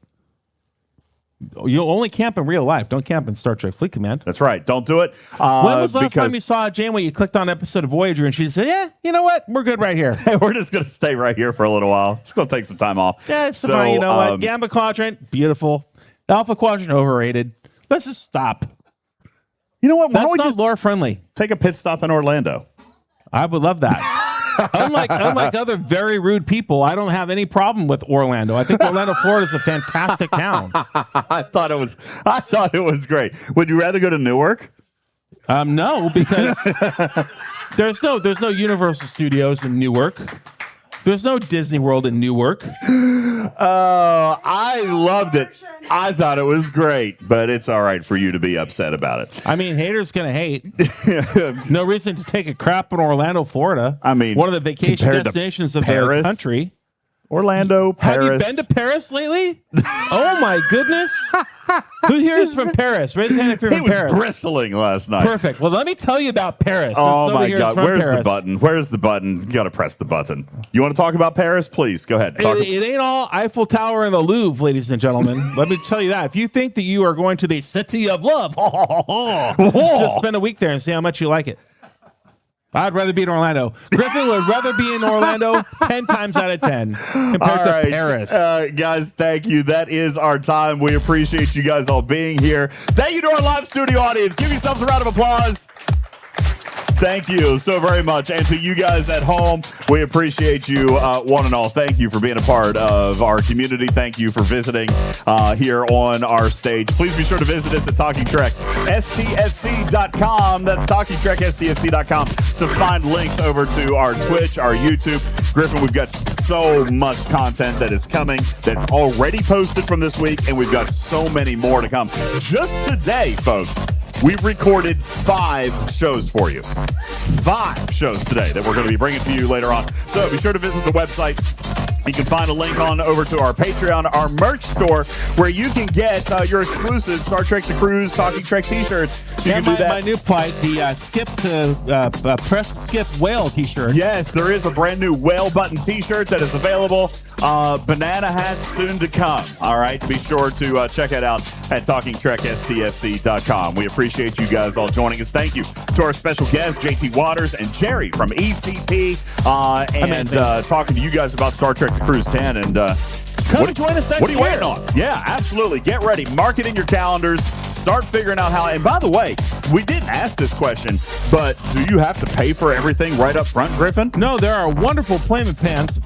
You'll only camp in real life. Don't camp in Star Trek Fleet Command. That's right. Don't do it. When was the last time you saw Janeway? You clicked on an episode of Voyager and she said, yeah, you know what? We're good right here. We're just going to stay right here for a little while. It's going to take some time off. Yeah, it's fine. You know what? Gamma Quadrant, beautiful. Alpha Quadrant, overrated. Let's just stop. You know what? Why That's don't we not just lore friendly. take a pit stop in Orlando? I would love that. unlike other very rude people, I don't have any problem with Orlando. I think Orlando, Florida is a fantastic town. I thought it was great. Would you rather go to Newark? No, because there's no Universal Studios in Newark. There's no Disney World in Newark. I loved it. I thought it was great, but it's all right for you to be upset about it. I mean, haters gonna hate. No reason to take a crap in Orlando, Florida. I mean, one of the vacation compared to destinations of Paris, the country. Orlando, Paris. Have you been to Paris lately? Oh my goodness! Who here is from Paris? Raise your hand if you're He from was Paris. bristling last night. Perfect. Well, let me tell you about Paris. Oh Somebody my here is God! from Where's Paris. the button? Where's the button? You got to press the button. You want to talk about Paris? Please go ahead. It ain't all Eiffel Tower and the Louvre, ladies and gentlemen. Let me tell you that. If you think that you are going to the city of love, just spend a week there and see how much you like it. I'd rather be in Orlando. Griffin would rather be in Orlando 10 times out of 10 compared to Paris. Guys, thank you. That is our time. We appreciate you guys all being here. Thank you to our live studio audience. Give yourselves a round of applause. Thank you so very much. And to you guys at home, we appreciate you one and all. Thank you for being a part of our community. Thank you for visiting here on our stage. Please be sure to visit us at Talking Trek, STFC.com. That's Talking Trek, STFC.com to find links over to our Twitch, our YouTube. Griffin, we've got so much content that is coming that's already posted from this week, and we've got so many more to come. Just today, folks, we've recorded 5 shows for you. 5 shows today that we're going to be bringing to you later on. So be sure to visit the website. You can find a link on over to our Patreon, our merch store, where you can get your exclusive Star Trek The Cruise Talking Trek t-shirts. You can do that. My new plight, the press skip whale t-shirt. Yes, there is a brand new whale button t-shirt that is available. Banana hats soon to come. All right, be sure to check it out at TalkingTrekSTFC.com. We appreciate you guys all joining us. Thank you to our special guests, JT Waters and Jerry from ECP, and talking to you guys about Star Trek The Cruise 10. And Come and join us next What are you year. waiting on? Yeah, absolutely. Get ready. Mark it in your calendars. Start figuring out how. And by the way, we didn't ask this question, but do you have to pay for everything right up front, Griffin? No, there are wonderful payment plans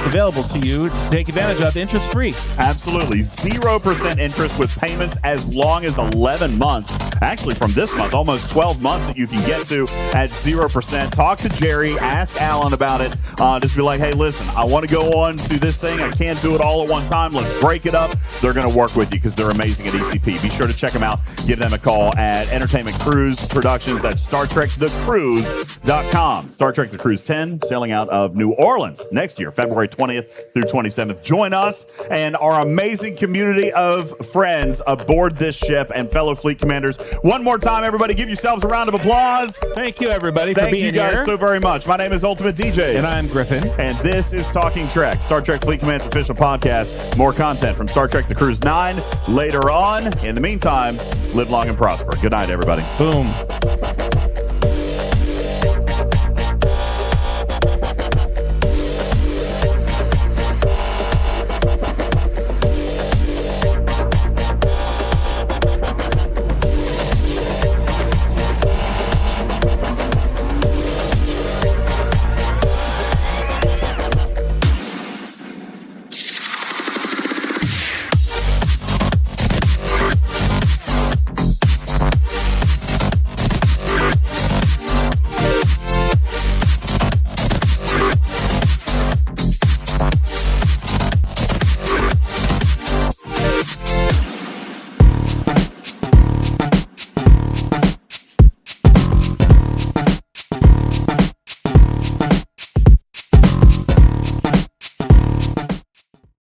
available to you to take advantage of, interest-free. Absolutely. 0% interest with payments as long as 11 months. Actually, from this month, almost 12 months that you can get to at 0%. Talk to Jerry. Ask Alan about it. Just be like, hey, listen, I want to go on to this thing. I can't do it all at one time. Let's break it up. They're going to work with you because they're amazing at ECP. Be sure to check them out. Give them a call at Entertainment Cruise Productions. That's StarTrekTheCruise.com. Star Trek The Cruise 10, sailing out of New Orleans next year, February 20th through 27th. Join us and our amazing community of friends aboard this ship and fellow fleet commanders. One more time, everybody, give yourselves a round of applause. Thank you, everybody, for Thank being you guys here. so very much. My name is UltimatDJz. And I'm Griffin. And this is Talking Trek, Star Trek Fleet Command's official podcast. More content from Star Trek The Cruise 9 later on. In the meantime, live long and prosper. Good night, everybody. Boom.